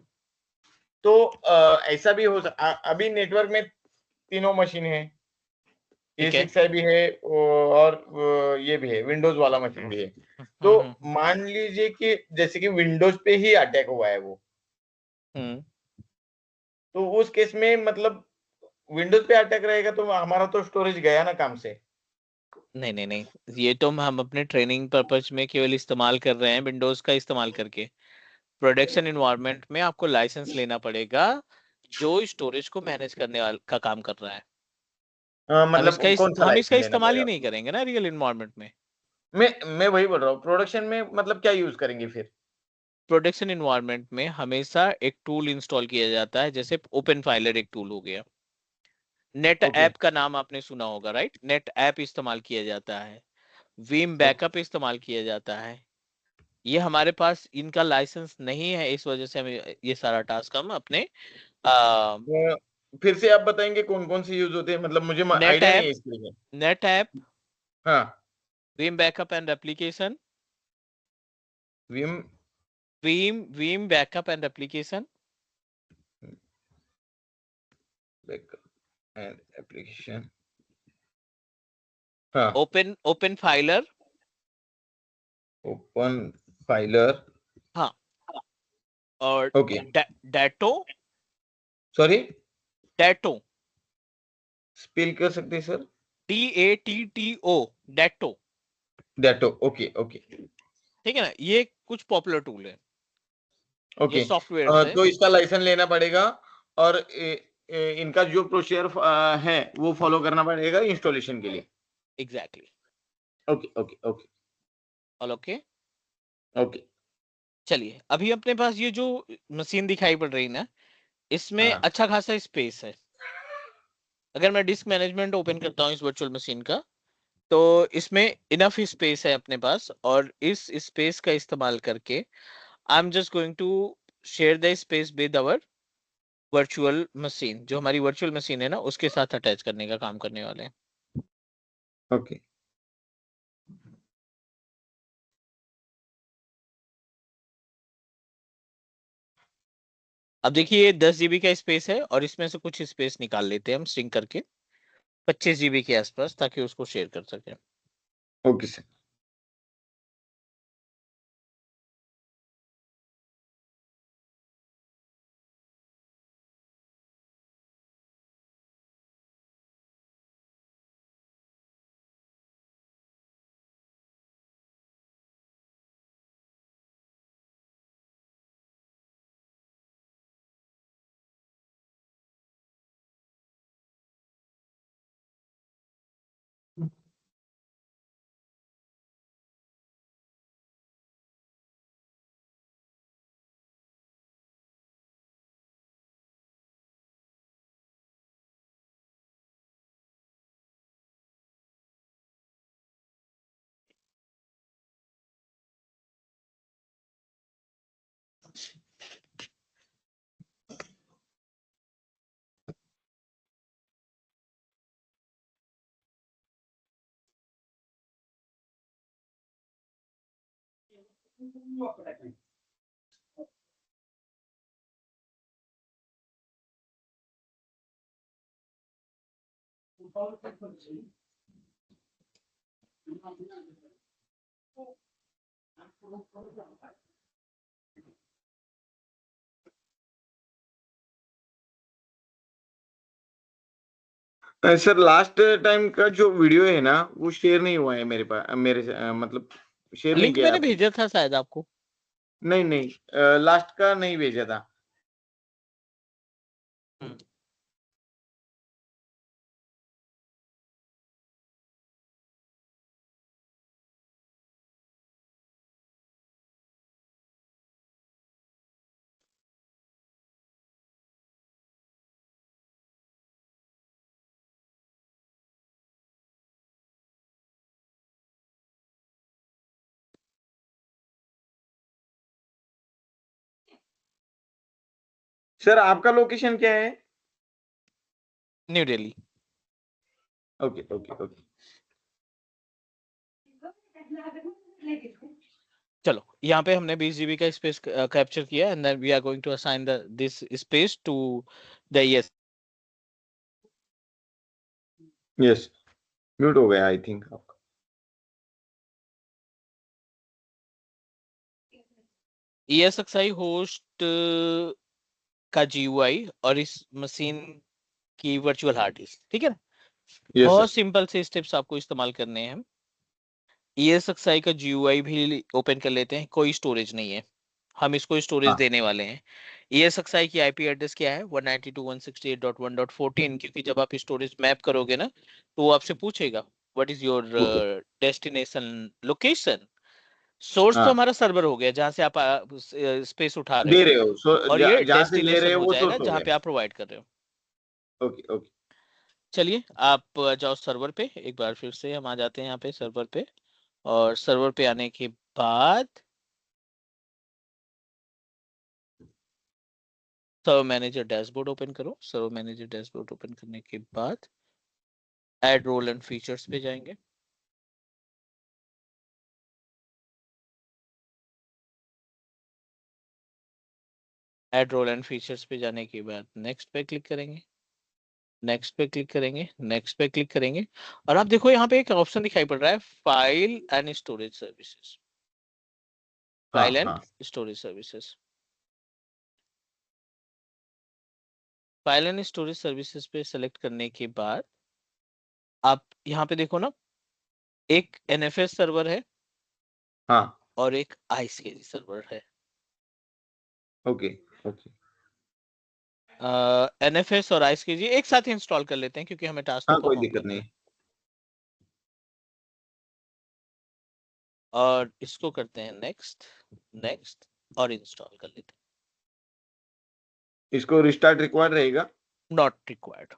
तो ऐसा भी हो अभी नेटवर्क में तीनों मशीन है, ठीक है। A6i भी है और ये भी है, विंडोज वाला मशीन भी है। तो मान लीजिए कि जैसे कि विंडोज पे ही अटैक हुआ है वो, तो उस केस में मतलब विंडोज पे अटैक रहेगा तो हमारा तो स्टोरेज गया ना काम से। नहीं नहीं नहीं, ये तो हम अपने ट्रेनिंग पर्पज में केवल इस्तेमाल कर रहे हैं विंडोज का इस्तेमाल करके। प्रोडक्शन इन्वायरमेंट में आपको लाइसेंस लेना पड़ेगा जो स्टोरेज को मैनेज करने वाला का काम कर रहा है। मतलब कौन सा हम इसका लाइसेंस लेना इस्तेमाल ही पड़ेगा? नहीं करेंगे ना रियल इन्वायरमेंट में। मैं वही बोल रहा हूँ, प्रोडक्शन में मतलब क्या यूज करेंगे फिर? प्रोडक्शन इन्वायरमेंट में हमेशा एक टूल इंस्टॉल किया जाता है, जैसे ओपन फाइलर एक टूल हो गया। नेट ओके ऐप का नाम आपने सुना होगा, राइट? नेट ऐप इस्तेमाल किया जाता है, वीम ओके। बैकअप इस्तेमाल किया जाता है। ये हमारे पास इनका लाइसेंस नहीं है, इस वजह से हमें ये सारा टास्क हम अपने फिर से आप बताएंगे कौन कौन से यूज होते हैं, मतलब मुझे नेट आइडिया नहीं ऐप, है इसके लिए। नेट ऐप, हाँ, Vim backup and application, Vim Vim backup and application, backup and application. हाँ, ओपन फाइलर, ओपन फाइलर। हाँ, और ओके, डेटो, सॉरी, डेटो, स्पेल कर सकते हैं सर? DATTO, डेटो। डेटो, ओके ओके ठीक है ना, ये कुछ पॉपुलर टूल है, ये ओके। सॉफ्टवेयर है। तो इसका लाइसेंस लेना पड़ेगा और इनका जो प्रोसीजर है वो फॉलो करना पड़ेगा इंस्टॉलेशन के लिए। Exactly. Okay okay okay all okay. Okay. चलिए, अभी अपने पास ये जो मशीन दिखाई पड़ रही ना, इसमें हाँ अच्छा खासा स्पेस है। अगर मैं डिस्क मैनेजमेंट ओपन करता हूँ इस वर्चुअल मशीन का, तो इसमें इनफ स्पेस है अपने पास, और इस स्पेस का इस्तेमाल करके I am just going to share the space with our virtual machine. जो हमारी वर्चुअल मशीन है ना, उसके साथ अटैच करने का काम करने वाले हैं। ओके। अब देखिए, ये 10 GB का स्पेस है, और इसमें से कुछ स्पेस निकाल लेते हैं हम स्ट्रिंग करके 25 GB के आसपास, ताकि उसको शेयर कर सकें। Okay sir. Sir last time का जो वीडियो है ना वो शेयर नहीं हुआ है मेरे पास, मेरे से मतलब शेयर नहीं लिंक किया मैंने आपने। भेजा था शायद आपको। नहीं नहीं, लास्ट का नहीं भेजा था। सर आपका लोकेशन क्या है? New Delhi. Okay okay okay. चलो यहाँ पे हमने 20 GB का स्पेस कैप्चर किया and then we are going to assign this space to the ES। Yes, mute हो गया आई थिंक आपका। ESXi होस्ट का GUI और इस मशीन की वर्चुअल हार्ड डिस्क, ठीक है ना। यस बहुत सर। सिंपल से स्टेप्स आपको इस्तेमाल करने हैं। ESXi का GUI भी ओपन कर लेते हैं, कोई स्टोरेज नहीं है, हम इसको स्टोरेज हाँ देने वाले हैं। ESXi की IP एड्रेस क्या है 192.168.1.14, क्योंकि जब आप स्टोरेज मैप करोगे ना तो वो आपसे पूछेगा what is your okay. Destination location. Source तो हाँ, हमारा सर्वर हो गया जहां से आप स्पेस उठा रहे दे हो, रहे हो सो और ये जहाँ से ले रहे डेस्टिनेशन हो हो वो जाएगा सोर्स हो जहां गया। पे आप प्रोवाइड कर रहे हो। Okay okay. चलिए आप जाओ सर्वर पे, एक बार फिर से हम आ जाते हैं यहाँ पे सर्वर पे। और सर्वर पे आने के बाद सर्वर मैनेजर डैशबोर्ड ओपन करो। सर्वर मैनेजर डैशबोर्ड ओपन करने के बाद ऐड रोल एंड फीचर्स पे जाएंगे। ऐड रोल एंड फीचर्स पे जाने के बाद नेक्स्ट पे क्लिक करेंगे, नेक्स्ट पे क्लिक करेंगे, नेक्स्ट पे क्लिक करेंगे। और आप देखो यहाँ पे एक ऑप्शन दिखाई पड़ रहा है, फाइल एंड स्टोरेज सर्विसेज। हाँ फाइल एंड हाँ। Storage services, file and storage services पे सेलेक्ट करने के बाद आप यहाँ पे देखो ना, एक NFS सर्वर है हाँ। और एक ISKG सर्वर है। Okay okay. NFS और ISKG एक साथ इंस्टॉल कर लेते हैं क्योंकि हमें टास्क को हाँ, कोई परफॉर्म दिक्कत करना नहीं। है। और इसको करते हैं नेक्स्ट, नेक्स्ट, और इंस्टॉल कर लेते इसको रिस्टार्ट रिक्वायर्ड रहेगा। हैं, नॉट रिक्वायर्ड।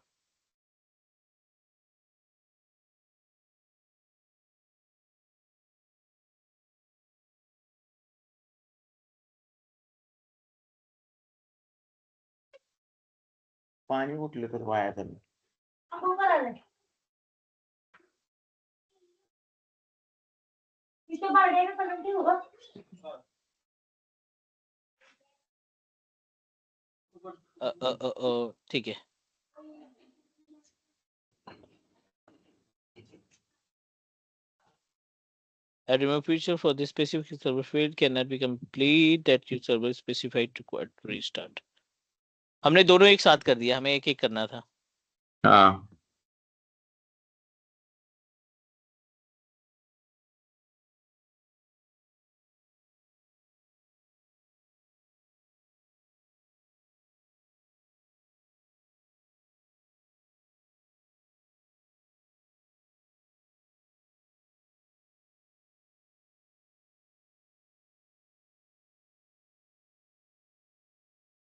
पानी कुठलं तर वाया झालं. ठीक है। A remote feature for this specific server field cannot be complete that your server specified required to restart। हमने दोनों एक साथ कर दिया, हमें एक एक करना था। हाँ।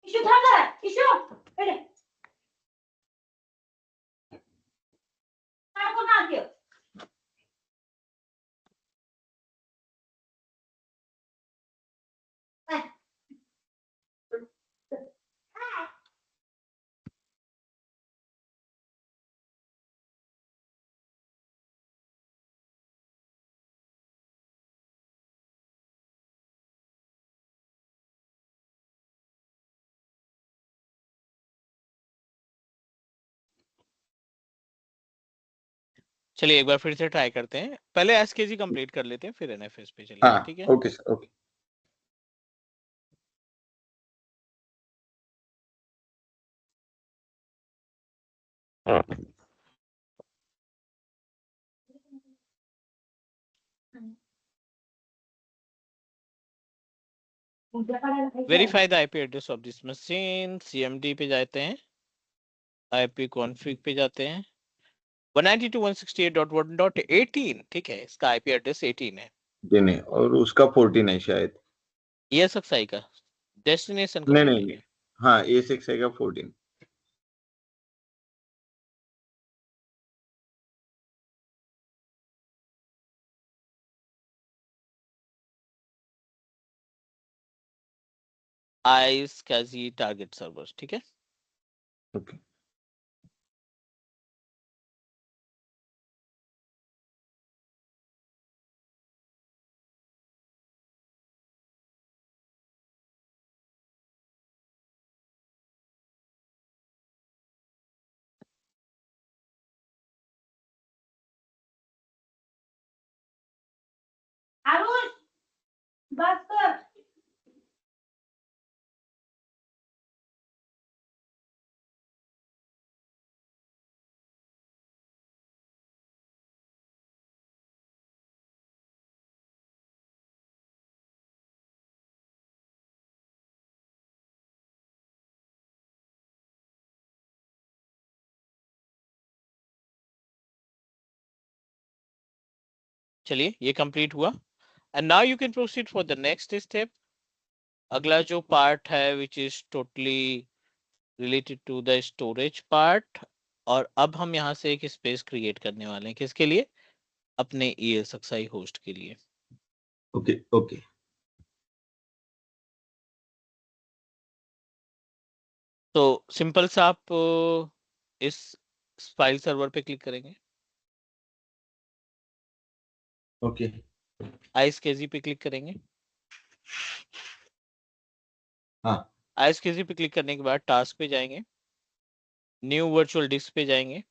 इशू था ना, इशू पहले काय को ना दियो चलिए एक बार फिर से ट्राई करते हैं, पहले SKG कंप्लीट कर लेते हैं फिर NFS पे चलेंगे, हाँ, ठीक है। Okay sir, okay. उद्या काढायला पाहिजे verify the IP address of this machine, CMD पे जाते हैं, IP कॉन्फ़िग पे जाते हैं, 192.168.1.18, ठीक है, इसका IP एड्रेस 18 है। जी नहीं, और उसका 14 है शायद। ESXi का डेस्टिनेशन का नहीं नहीं 14 नहीं। है। हाँ, A6 है का 14। ISKG टारगेट सर्वर, ठीक है। ओके। आरुष बस कर। चलिए ये कंप्लीट हुआ and now you can proceed for the next step. अगला जो पार्ट है which is totally related to the storage part, और अब हम यहाँ से एक स्पेस क्रिएट करने वाले हैं किसके लिए, अपने ESXi होस्ट के लिए। ओके ओके तो सिंपल सा आप इस फाइल सर्वर पे क्लिक करेंगे, ओके ISKZ पे क्लिक करेंगे। हाँ ISKZ पे क्लिक करने के बाद टास्क पे जाएंगे, न्यू वर्चुअल डिस्क पे जाएंगे।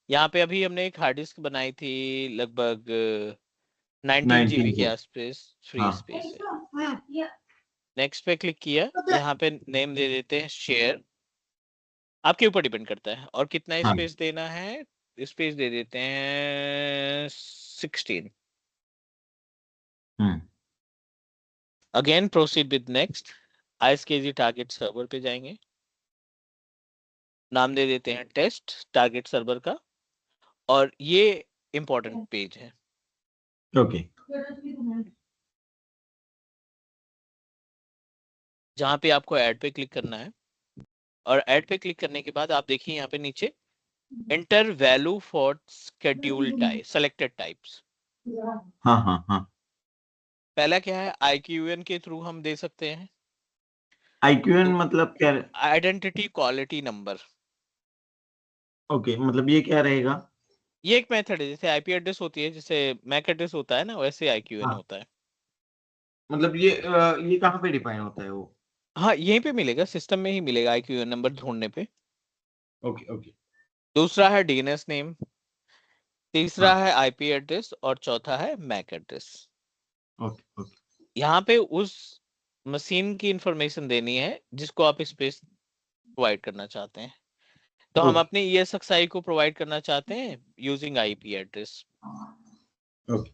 यहाँ पे अभी हमने एक हार्ड डिस्क बनाई थी लगभग 19 GB के 19 आसपास, फ्री हाँ स्पेस है। नेक्स्ट पे क्लिक किया, यहाँ पे नेम दे देते हैं शेयर, आपके ऊपर डिपेंड करता है, और कितना हाँ स्पेस देना है, स्पेस दे देते हैं 16। Again proceed with next, ISKZ target server पे जाएंगे, नाम दे देते हैं टेस्ट टारगेट सर्वर का, और ये इंपॉर्टेंट पेज है। ओके जहां पे आपको ऐड पे क्लिक करना है, और ऐड पे क्लिक करने के बाद आप देखिए यहाँ पे नीचे enter value for schedule type selected types. हाँ हाँ हाँ पहला क्या है, IQN के थ्रू हम दे सकते हैं, IQN मतलब क्या? Identity quality number. ओके मतलब ये क्या रहेगा? ये एक मेथड है, जैसे IP एड्रेस होती है, जैसे मैक एड्रेस होता है ना, वैसे IQN हाँ होता है। मतलब ये कहाँ पे डिफाइन होता है वो? हाँ यहीं पे मिलेगा, सिस्टम में ही मिलेगा IQN नंबर ढूंढने पे। ओके ओके दूसरा है DNS नेम, तीसरा हाँ है IP एड्रेस, और चौथा है मैक एड्रेस। ओके ओके यहाँ पे उस मशीन की इंफॉर्मेशन देनी है जिसको आप स्पेस प्रोवाइड करना चाहते हैं। तो हम ओके अपने ESXi को प्रोवाइड करना चाहते हैं using IP address. Okay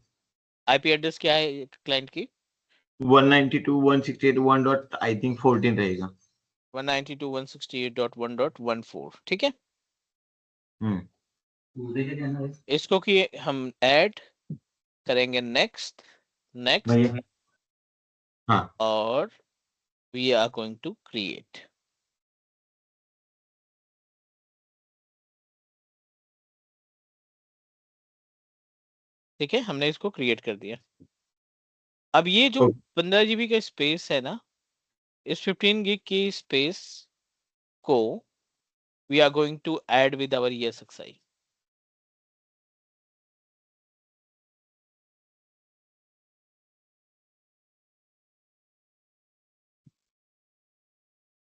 IP address क्या है क्लाइंट की? 192.168.1 आई थिंक 14 रहेगा। 192.168.1.14, ठीक है। हम्म इसको कि हम ऐड करेंगे नेक्स्ट, नेक्स्ट, भैया हाँ और we are going to create. ठीक है, हमने इसको क्रिएट कर दिया। अब ये जो ओके 15 GB का स्पेस है ना, इस 15 GB की स्पेस को we are going to add with our ESXi।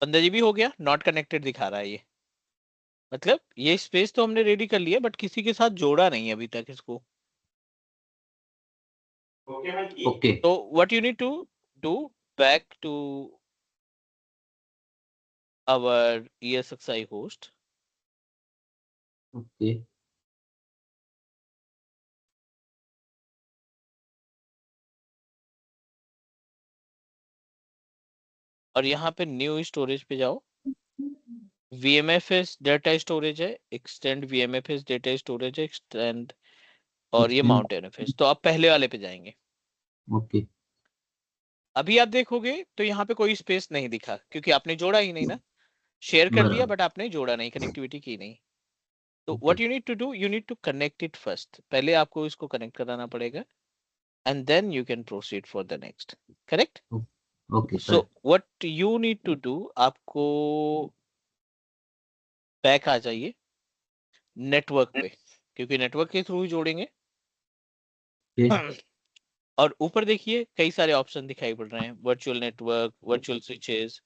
15 GB हो गया, नॉट कनेक्टेड दिखा रहा है ये, मतलब ये स्पेस तो हमने रेडी कर लिया बट किसी के साथ जोड़ा नहीं अभी तक इसको। ओके तो what you need to do, back to our ESXi host, okay और यहाँ पे न्यू स्टोरेज पे जाओ। VMFS डेटा स्टोरेज है, एक्सटेंड VMFS डेटा स्टोरेज है, एक्सटेंड, और ये माउंट NFS। तो आप पहले वाले पे जाएंगे। ओके अभी आप देखोगे तो यहाँ पे कोई स्पेस नहीं दिखा, क्योंकि आपने जोड़ा ही नहीं ना, शेयर कर दिया बराबर बट आपने जोड़ा नहीं, कनेक्टिविटी की नहीं। तो okay what you need to do, you need to connect it first, पहले आपको इसको कनेक्ट कराना पड़ेगा, and then you can proceed for the next, correct. Okay so correct what you need to do, आपको back आ जाइए network पे, क्योंकि नेटवर्क के थ्रू ही जोड़ेंगे। और ऊपर देखिए कई सारे ऑप्शन दिखाई पड़ रहे हैं, वर्चुअल नेटवर्क, वर्चुअल स्विचेस,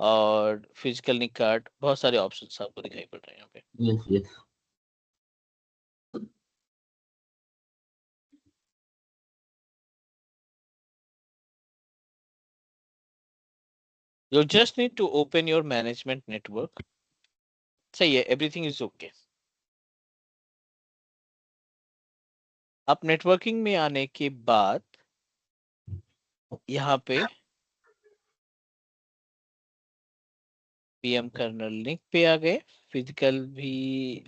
और फिजिकल निक कार्ड, बहुत सारे ऑप्शंस आपको दिखाई पड़ रहे हैं यहाँ पे। Yes yes You just need to open your management network. सही है, everything is okay. अब नेटवर्किंग में आने के बाद यहाँ पे पीएम कर्नल लिंक पे आ गए, फिजिकल भी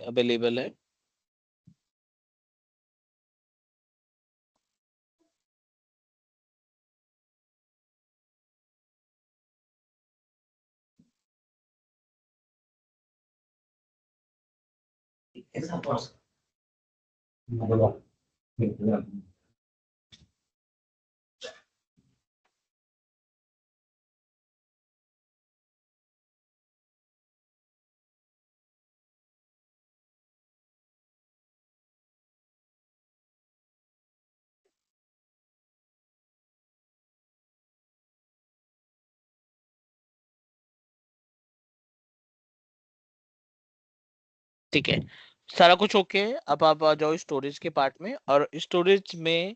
अवेलेबल है। ठीक है, सारा कुछ ओके है। अब आप आ जाओ स्टोरेज के पार्ट में, और स्टोरेज में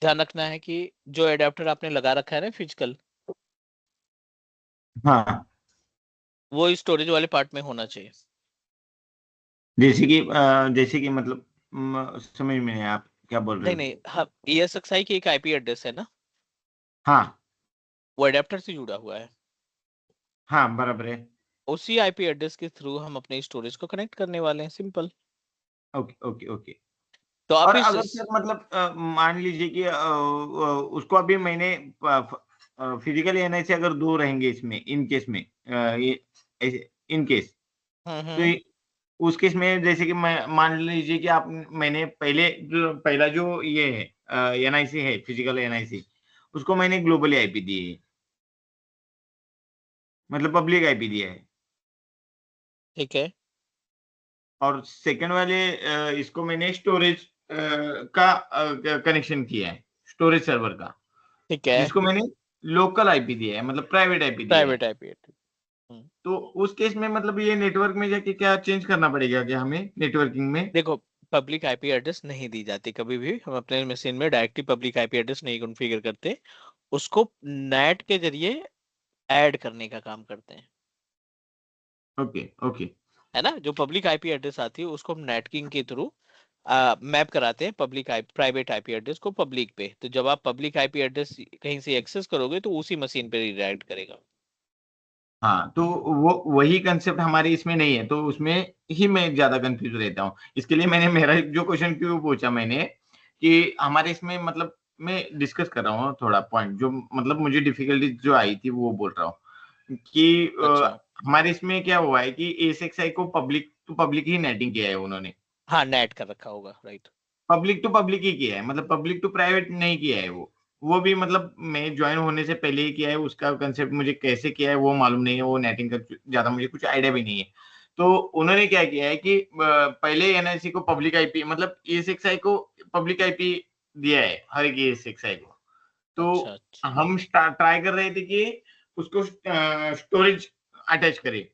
ध्यान रखना है कि जो एडेप्टर आपने लगा रखा है ना फिजिकल, हाँ, वो स्टोरेज वाले पार्ट में होना चाहिए। जैसे कि मतलब समझ में नहीं, आप क्या बोल रहे नहीं हो? नहीं, हाँ, ESXi की एक आईपी एड्रेस है ना, हाँ वो एडेप्टर से जुड़ा हुआ है। हाँ, बराबर है। उसी आईपी एड्रेस के थ्रू हम अपने स्टोरेज को कनेक्ट करने वाले हैं, सिंपल। Okay okay okay. तो आप और इस अगर सर मतलब मान लीजिए कि उसको अभी मैंने फिजिकल एनआईसी अगर दो रहेंगे इसमें, इन केस में इन केस, तो हम्म, उस केस में जैसे कि मैं मान लीजिए कि आप मैंने पहला जो ये है एनआईसी है, फिजिकल एनआईसी, उसको मैंने ग्लोबली आईपी दी है, मतलब पब्लिक आईपी दिया है। ठीक है, और सेकंड वाले इसको मैंने स्टोरेज का कनेक्शन किया है, स्टोरेज सर्वर का, ठीक है, जिसको मैंने लोकल आईपी दिया है, मतलब प्राइवेट आईपी दिया है। Private IP address. तो उस केस में मतलब ये नेटवर्क में जाके क्या चेंज करना पड़ेगा क्या हमें नेटवर्किंग में? देखो, पब्लिक आईपी एड्रेस नहीं दी जाती कभी भी, हम अपने मशीन में डायरेक्टली पब्लिक आईपी एड्रेस नहीं कॉन्फ़िगर करते, उसको नेट के जरिए ऐड करने का काम करते हैं, ओके ओके। है ना। जो पब्लिक आईपी एड्रेस आती है उसको हम नेटकिंग के थ्रू मैप कराते हैं पब्लिक प्राइवेट आईपी एड्रेस को पब्लिक पे। तो जब आप पब्लिक आईपी एड्रेस कहीं से एक्सेस करोगे तो उसी मशीन पे रिडायरेक्ट करेगा। हाँ, तो वो वही कंसेप्ट हमारे इसमें नहीं है, तो उसमें ही मैं ज्यादा कंफ्यूज रहता हूँ। इसके लिए मैंने मेरा जो क्वेश्चन क्यों पूछा मैंने, कि हमारे इसमें मतलब मैं डिस्कस कर रहा हूँ थोड़ा पॉइंट, जो मतलब मुझे डिफिकल्टी जो आई थी वो बोल रहा हूँ कि अच्छा, हमारे इसमें क्या हुआ है कि एएसएक्सआई को पब्लिक टू पब्लिक ही नेटिंग किया है उन्होंने, हाँ, नेट कर रखा होगा, राइट। पब्लिक टू पब्लिक ही किया है, मतलब पब्लिक टू प्राइवेट नहीं किया है। वो भी मतलब मैं ज्वाइन होने से पहले ही किया है, उसका कंसेप्ट मुझे कैसे किया है वो मालूम नहीं है, वो नेटिंग का ज्यादा मुझे कुछ आइडिया भी नहीं है। तो उन्होंने क्या किया है कि पहले एनआईसी को पब्लिक आईपी, मतलब एएसएक्सआई को पब्लिक आईपी दिया है हर एक एएसएक्सआई को। अच्छा तो अच्छा, हम ट्राई कर रहे थे कि उसको स्टोरेज अटैच करें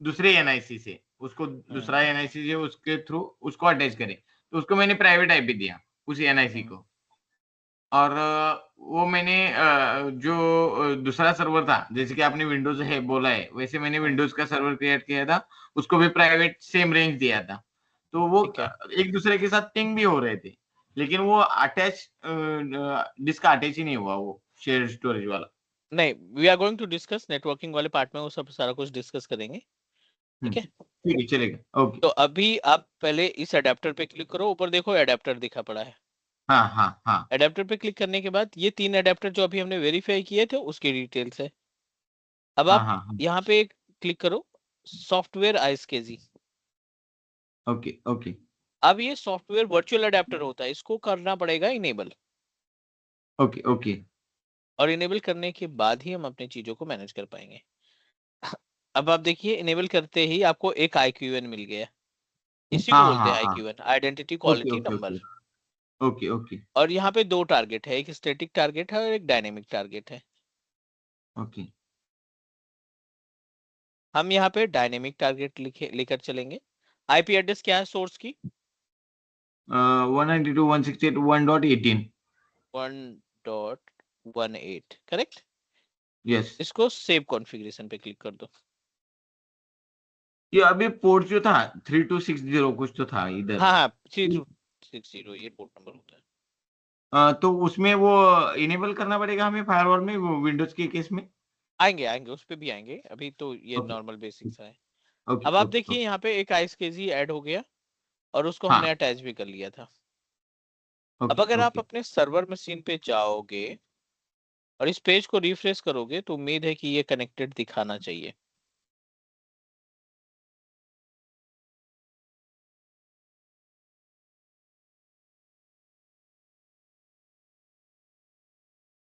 दूसरे एनआईसी से, उसको दूसरा हम्म एनआईसी से उसके थ्रू उसको अटैच करें। तो उसको मैंने प्राइवेट आईपी दिया उसी एनआईसी हम्म को। और वो मैंने जो दूसरा सर्वर था, जैसे कि आपने विंडोज है बोला है, वैसे मैंने हम्म, विंडोज का सर्वर क्रिएट किया था, उसको भी प्राइवेट सेम रेंज दिया था। तो वो ठीक है। एक दूसरे के साथ पिंग भी हो रहे थे, लेकिन वो अटैच डिस्क अटैच ही नहीं हुआ, वो शेयर स्टोरेज वाला। नहीं, we are going to discuss networking वाले पार्ट में, वो सब सारा कुछ डिस्कस करेंगे, ठीक है। ठीक है, चलेगा, ओके। तो अभी आप पहले इस अडेप्टर पे क्लिक करो, ऊपर देखो अडेप्टर दिखा पड़ा है। हाँ हाँ हाँ अडेप्टर पे क्लिक करने के बाद ये 3 अडेप्टर जो अभी हमने वेरीफाई किए थे उसकी डिटेल्स है। अब हाँ आप हाँ हाँ, यहाँ पे क्लिक करो, सॉफ्टवेयर आईएसकेजी। ओके ओके अब ये सॉफ्टवेयर वर्चुअल अडेप्टर होता है, इसको करना पड़ेगा इनेबल। Okay okay. और इनेबल करने के बाद ही हम अपनी चीजों को मैनेज कर पाएंगे। अब आप देखिए, इनेबल करते ही आपको एक IQN मिल गया, इसी को हाँ बोलते हाँ हैं हाँ, IQN, identity okay quality okay number. Okay okay okay और यहाँ पे 2 टारगेट है, एक स्टैटिक टारगेट है और एक डायनेमिक टारगेट है। ओके। हम यहाँ पे डायनेमिक टारगेट लिखे लेकर चलेंगे। आईपी एड्रेस क्या है सोर्स की? 192.168.1.18। 1.18, करेक्ट। यस। इसको सेव कॉन्फ़िगरेशन पे क्लिक कर दो। ये अभी पोर्ट जो था 3260 कुछ तो था इधर। हाँ 3260 ये पोर्ट नंबर होता है। तो उसमें वो इनेबल करना पड़ेगा हमें फायरवॉल में, वो विंडोज के केस में। आएंगे उस पे भी आएंगे, अभी तो ये ओके नॉर्मल बेसिक्स है। ओके अब आप ओके देखिए ओके। यहाँ पे एक आईएसकेजी ऐड हो गया और उसको हाँ हमने अटैच भी कर लिया था। अब ओके अगर आप ओके। अपने सर्वर मशीन पे जाओगे और इस पेज को रिफ्रेश करोगे तो उम्मीद है कि ये कनेक्टेड दिखाना चाहिए।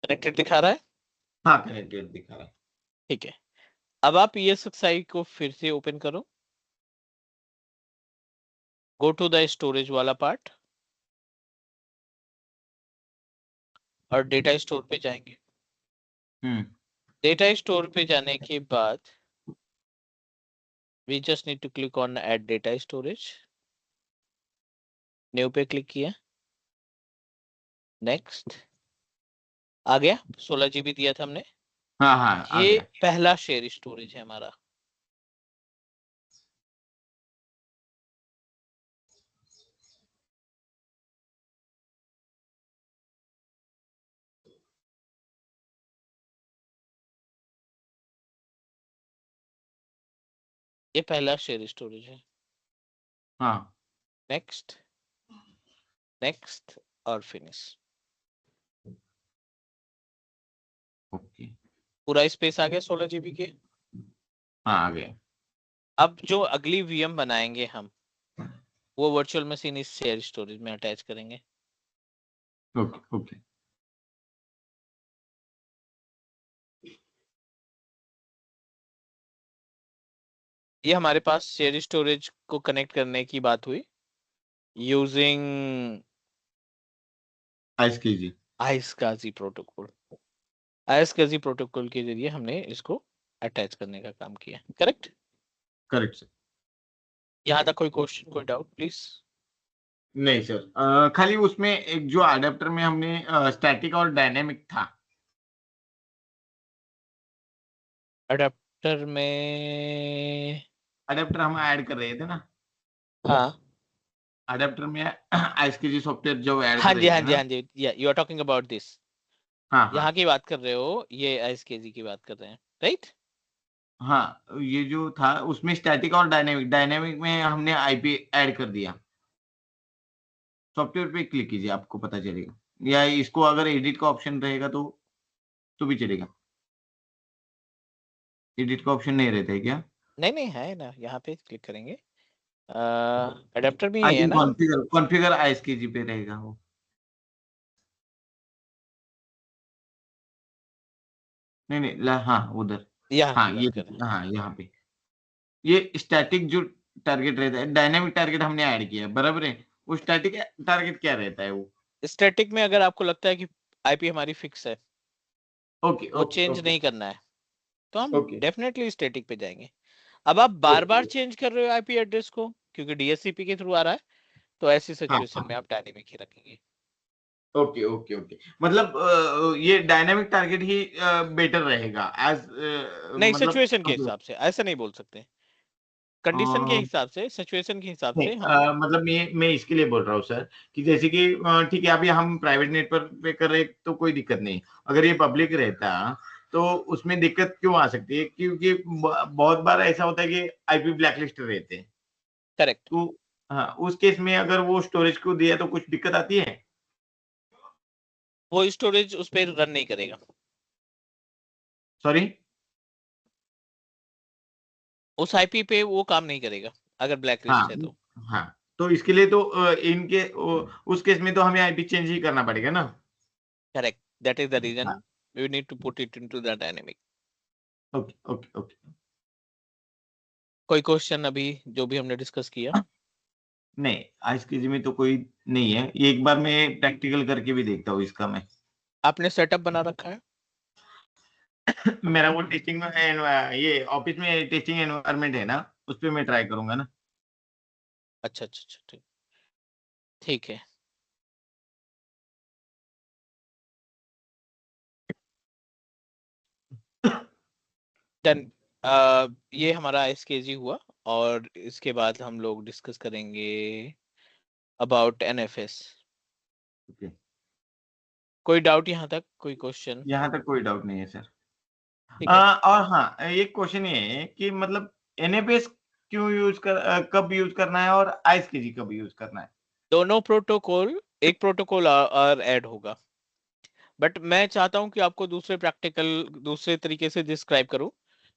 कनेक्टेड दिखा रहा है? हाँ कनेक्टेड दिखा रहा है। ठीक है। अब आप ESXi को फिर से ओपन करो, गो टू द स्टोरेज वाला पार्ट और डेटा स्टोर पे जाएंगे। डेटा स्टोर पे जाने के बाद we just need to click on add data storage. New पे क्लिक किया, नेक्स्ट आ गया। 16 GB दिया था हमने। हाँ हाँ आ ये गया। पहला शेयर स्टोरेज है हमारा। ये पहला शेयर स्टोरेज है। हाँ नेक्स्ट, नेक्स्ट और फिनिश। ओके। पूरा स्पेस आ गया 16 GB के। हाँ आ गया। अब जो अगली VM बनाएंगे हम, वो वर्चुअल मशीन इस शेयर स्टोरेज में अटैच करेंगे। Okay okay. ये हमारे पास शेयर स्टोरेज को कनेक्ट करने की बात हुई यूजिंग आईएसकेजी। आईएसकाजी प्रोटोकॉल। आईएसकाजी प्रोटोकॉल के जरिए हमने इसको अटैच करने का काम किया, करेक्ट? Correct sir. यहाँ तक कोई क्वेश्चन, कोई डाउट प्लीज? नहीं सर, खाली उसमें एक जो अडेप्टर में हमने स्टैटिक और डायनेमिक था। अडेप्टर में? अडेप्टर हम ऐड कर रहे थे ना, हाँ अडेप्टर में आईएसकेजी सॉफ्टवेयर जो ऐड हाँ कर जी रहे हाँ थे जी ना। हाँ जी, you are talking about this. हाँ हाँ यहाँ की बात कर रहे हो, ये आईएसकेजी की बात कर रहे हैं, राइट? हाँ। ये जो था उसमें स्टैटिक और डायनेमिक, डायनेमिक में हमने आईपी ऐड कर दिया। सॉफ्टवेयर पे क्लिक कीजिए आपको पता चलेगा, या इसको अगर एडिट का ऑप्शन रहेगा तो भी चलेगा। एडिट का ऑप्शन नहीं रहता है क्या? नहीं नहीं है ना, यहाँ पे क्लिक करेंगे। अडेप्टर भी आई है थिंक ना? कॉन्फ़िगर कॉन्फ़िगर आईएसकेजी पे रहेगा वो। नहीं नहीं हाँ उधर। यहाँ हाँ की ये बात कर रहे हाँ यहाँ पे ये स्टैटिक जो टारगेट रहता है, डायनामिक टारगेट हमने ऐड किया है, बराबर है। वो स्टैटिक टारगेट क्या रहता है वो? हैं। स्टैटिक में अगर आपको लगता है कि आईपी हमारी फिक्स है, ओके वो ओके चेंज ओके नहीं करना है, तो हम ओके डेफिनेटली स्टैटिक पे जाएंगे। अब आप बार बार ओके। चेंज कर रहे हो आईपी एड्रेस को क्योंकि डीएचसीपी के थ्रू आ रहा है, तो ऐसी हाँ सिचुएशन हाँ में आप डायनेमिक ही रखेंगे। Okay okay okay. मतलब ये डायनामिक टारगेट ही बेटर रहेगा एज, नहीं, मतलब सिचुएशन के हिसाब से ऐसा नहीं बोल सकते, कंडीशन के हिसाब से, सिचुएशन के हिसाब नहीं, से हम। मतलब मैं इसके लिए बोल रहा हूँ सर, कि जैसे कि ठीक है अभी हम प्राइवेट नेटवर्क पे कर रहे हैं तो कोई दिक्कत नहीं। अगर ये पब्लिक रहता तो उसमें दिक्कत क्यों आ सकती है, क्योंकि बहुत बार ऐसा होता है कि आईपी ब्लैकलिस्ट रहते हैं। करेक्ट। तो हाँ उस केस में अगर वो स्टोरेज को दिया तो कुछ दिक्कत आती है? वो स्टोरेज उस पर रन नहीं करेगा। सॉरी। उस आईपी पे वो काम नहीं करेगा अगर ब्लैक हाँ लिस्ट है तो। हाँ। तो इसके लिए तो इनके उस केस में तो हमें आईपी चेंज ही करना पड़ेगा ना। Correct, that is the reason हाँ we need to put it into the dynamic. Okay okay okay. कोई क्वेश्चन अभी जो भी हमने डिस्कस किया? नहीं आज के जी में तो कोई नहीं है, ये एक बार मैं प्रैक्टिकल करके भी देखता हूँ इसका मैं। आपने सेटअप बना रखा है? मेरा वो टीचिंग में ये ऑफिस में टीचिंग एनवायरनमेंट है ना, उस पे मैं ट्राई करूंगा ना। अच्छा अच्छा अच्छा, ठीक, ठीक है। देन ये हमारा एसकेजी हुआ और इसके बाद हम लोग डिस्कस करेंगे अबाउट एनएफएस। ओके, कोई डाउट यहाँ तक, कोई क्वेश्चन? यहाँ तक कोई डाउट नहीं है सर। ठीक है, और हाँ, एक क्वेश्चन ये है कि मतलब एनएफएस क्यों कब यूज करना है और आईएसकेजी कब यूज करना है? दोनों प्रोटोकॉल, एक प्रोटोकॉल और ऐड होगा, बट मैं चाहता हूं कि आपको दूसरे तरीके से डिस्क्राइब करूं,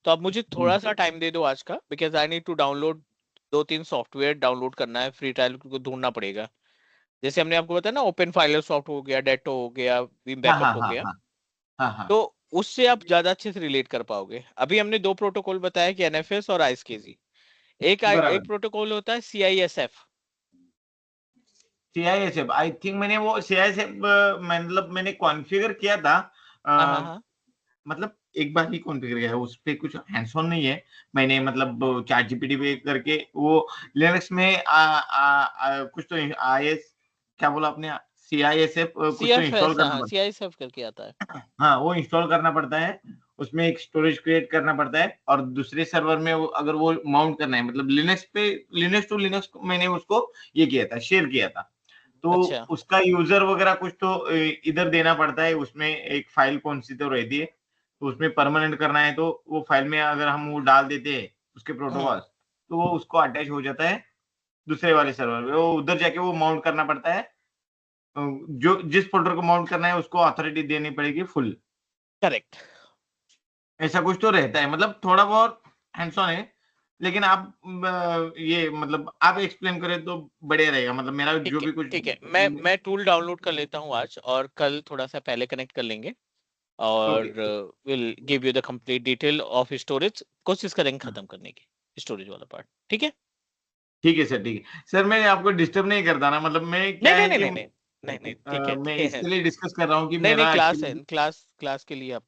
तो आप मुझे थोड़ा सा टाइम दे दो आज का, because I need to download 2-3 software download करना है, फ्री ट्रायल को ढूंढना पड़ेगा। जैसे हमने आपको बताया ना, ओपन फाइलर सॉफ्ट हो गया, डेटो हो गया, विम हाँ हाँ बैकअप हो हाँ गया, हाँ हाँ हाँ, तो उससे आप ज्यादा अच्छे से रिलेट कर पाओगे। अभी हमने दो प्रोटोकॉल बताया कि एनएफएस और आईएसकेजी। एक बराबर। प्रोटोकॉल होता है सीआईएसएफ। सीआईएसएफ, आई थिंक मैंने वो सीआईएसएफ मतलब मैंने कॉन्फ़िगर किया था। हाँ हाँ अ, हाँ, मतलब एक बार ही कॉन्फ़िगर किया है, उस पे कुछ हैंड्स ऑन नहीं है। मैंने मतलब चैट जीपीटी पे करके वो लिनक्स में कुछ तो आईएस, क्या बोला आपने? सीआईएसएफ कुछ तो इंस्टॉल सीएफएस, करना हाँ पड़ता सीआईएसएफ करके आता है। है। हाँ, वो इंस्टॉल करना पड़ता है। उसमें एक स्टोरेज क्रिएट करना पड़ता है और दूसरे सर्वर में अगर वो माउंट करना है, मतलब लिनक्स टू लिनक्स मैंने उसको ये किया था, शेयर किया था। तो अच्छा, उसका यूजर वगैरह कुछ तो इधर देना पड़ता है। उसमें एक फाइल कौन सी तो रहती है, तो उसमें परमानेंट करना है, तो वो फाइल में अगर हम वो डाल देते हैं उसके हम्म, प्रोटोकॉल, तो वो उसको अटैच हो जाता है दूसरे वाले सर्वर पे। वो उधर जाके वो माउंट करना पड़ता है। जो जिस फोल्डर को माउंट करना है उसको अथॉरिटी देनी पड़ेगी फुल। करेक्ट। ऐसा कुछ तो रहता है, मतलब थोड़ा बहुत हैंड्स ऑन है। लेकिन आप ये मतलब आप एक्सप्लेन करें तो बढ़िया रहेगा, मतलब मेरा जो ठीक है, भी कुछ। ठीक है, मैं टूल डाउनलोड कर लेता हूँ आज, और कल थोड़ा सा पहले कनेक्ट कर लेंगे, और okay, will give you the complete detail of storage. कोशिश करेंगे खत्म करने की स्टोरेज वाला पार्ट, ठीक है? ठीक है सर, ठीक है सर। मैं आपको डिस्टर्ब नहीं करता ना, मतलब मैं नहीं क्या नहीं है नहीं कि नहीं नहीं, नहीं नहीं, ठीक है, मैं ठीक है। इसके लिए डिस्कस कर रहा हूँ कि नहीं नहीं, मेरा क्लास है, एक्चुअली। क्लास के लिए आप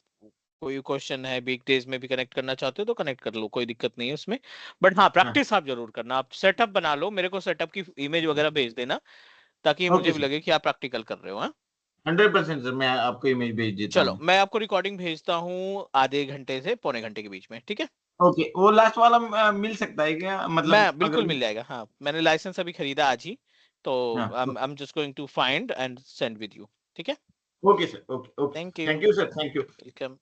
कोई क्वेश्चन है, वीक डेज में भी कनेक्ट करना चाहते हो तो कनेक्ट कर लो, कोई दिक्कत नहीं है उसमें। बट हाँ, हाँ, प्रैक्टिस आप जरूर करना, आप सेटअप बना लो, मेरे को सेटअप की इमेज वगैरह भेज देना, ताकि ओके मुझे भी सर, लगे कि आप प्रैक्टिकल कर रहे हो। हाँ, 100% सर, मैं आपको इमेज भेज देता चलो, हूँ। मैं आपको रिकॉर्डिंग भेजता हूँ आधे घंटे से पौने घंटे के बीच में, ठीक है? ओके, वो लास्ट वाला मिल सकता है क्या, मतलब मैं अगर? बिल्कुल मिल जाएगा, हाँ, मैंने लाइसेंस अभी खरीदा आज ही, तो हाँ, I am just going to find and send with you, ठीक है? Okay sir, okay okay, thank you. Thank you sir, thank you. Welcome.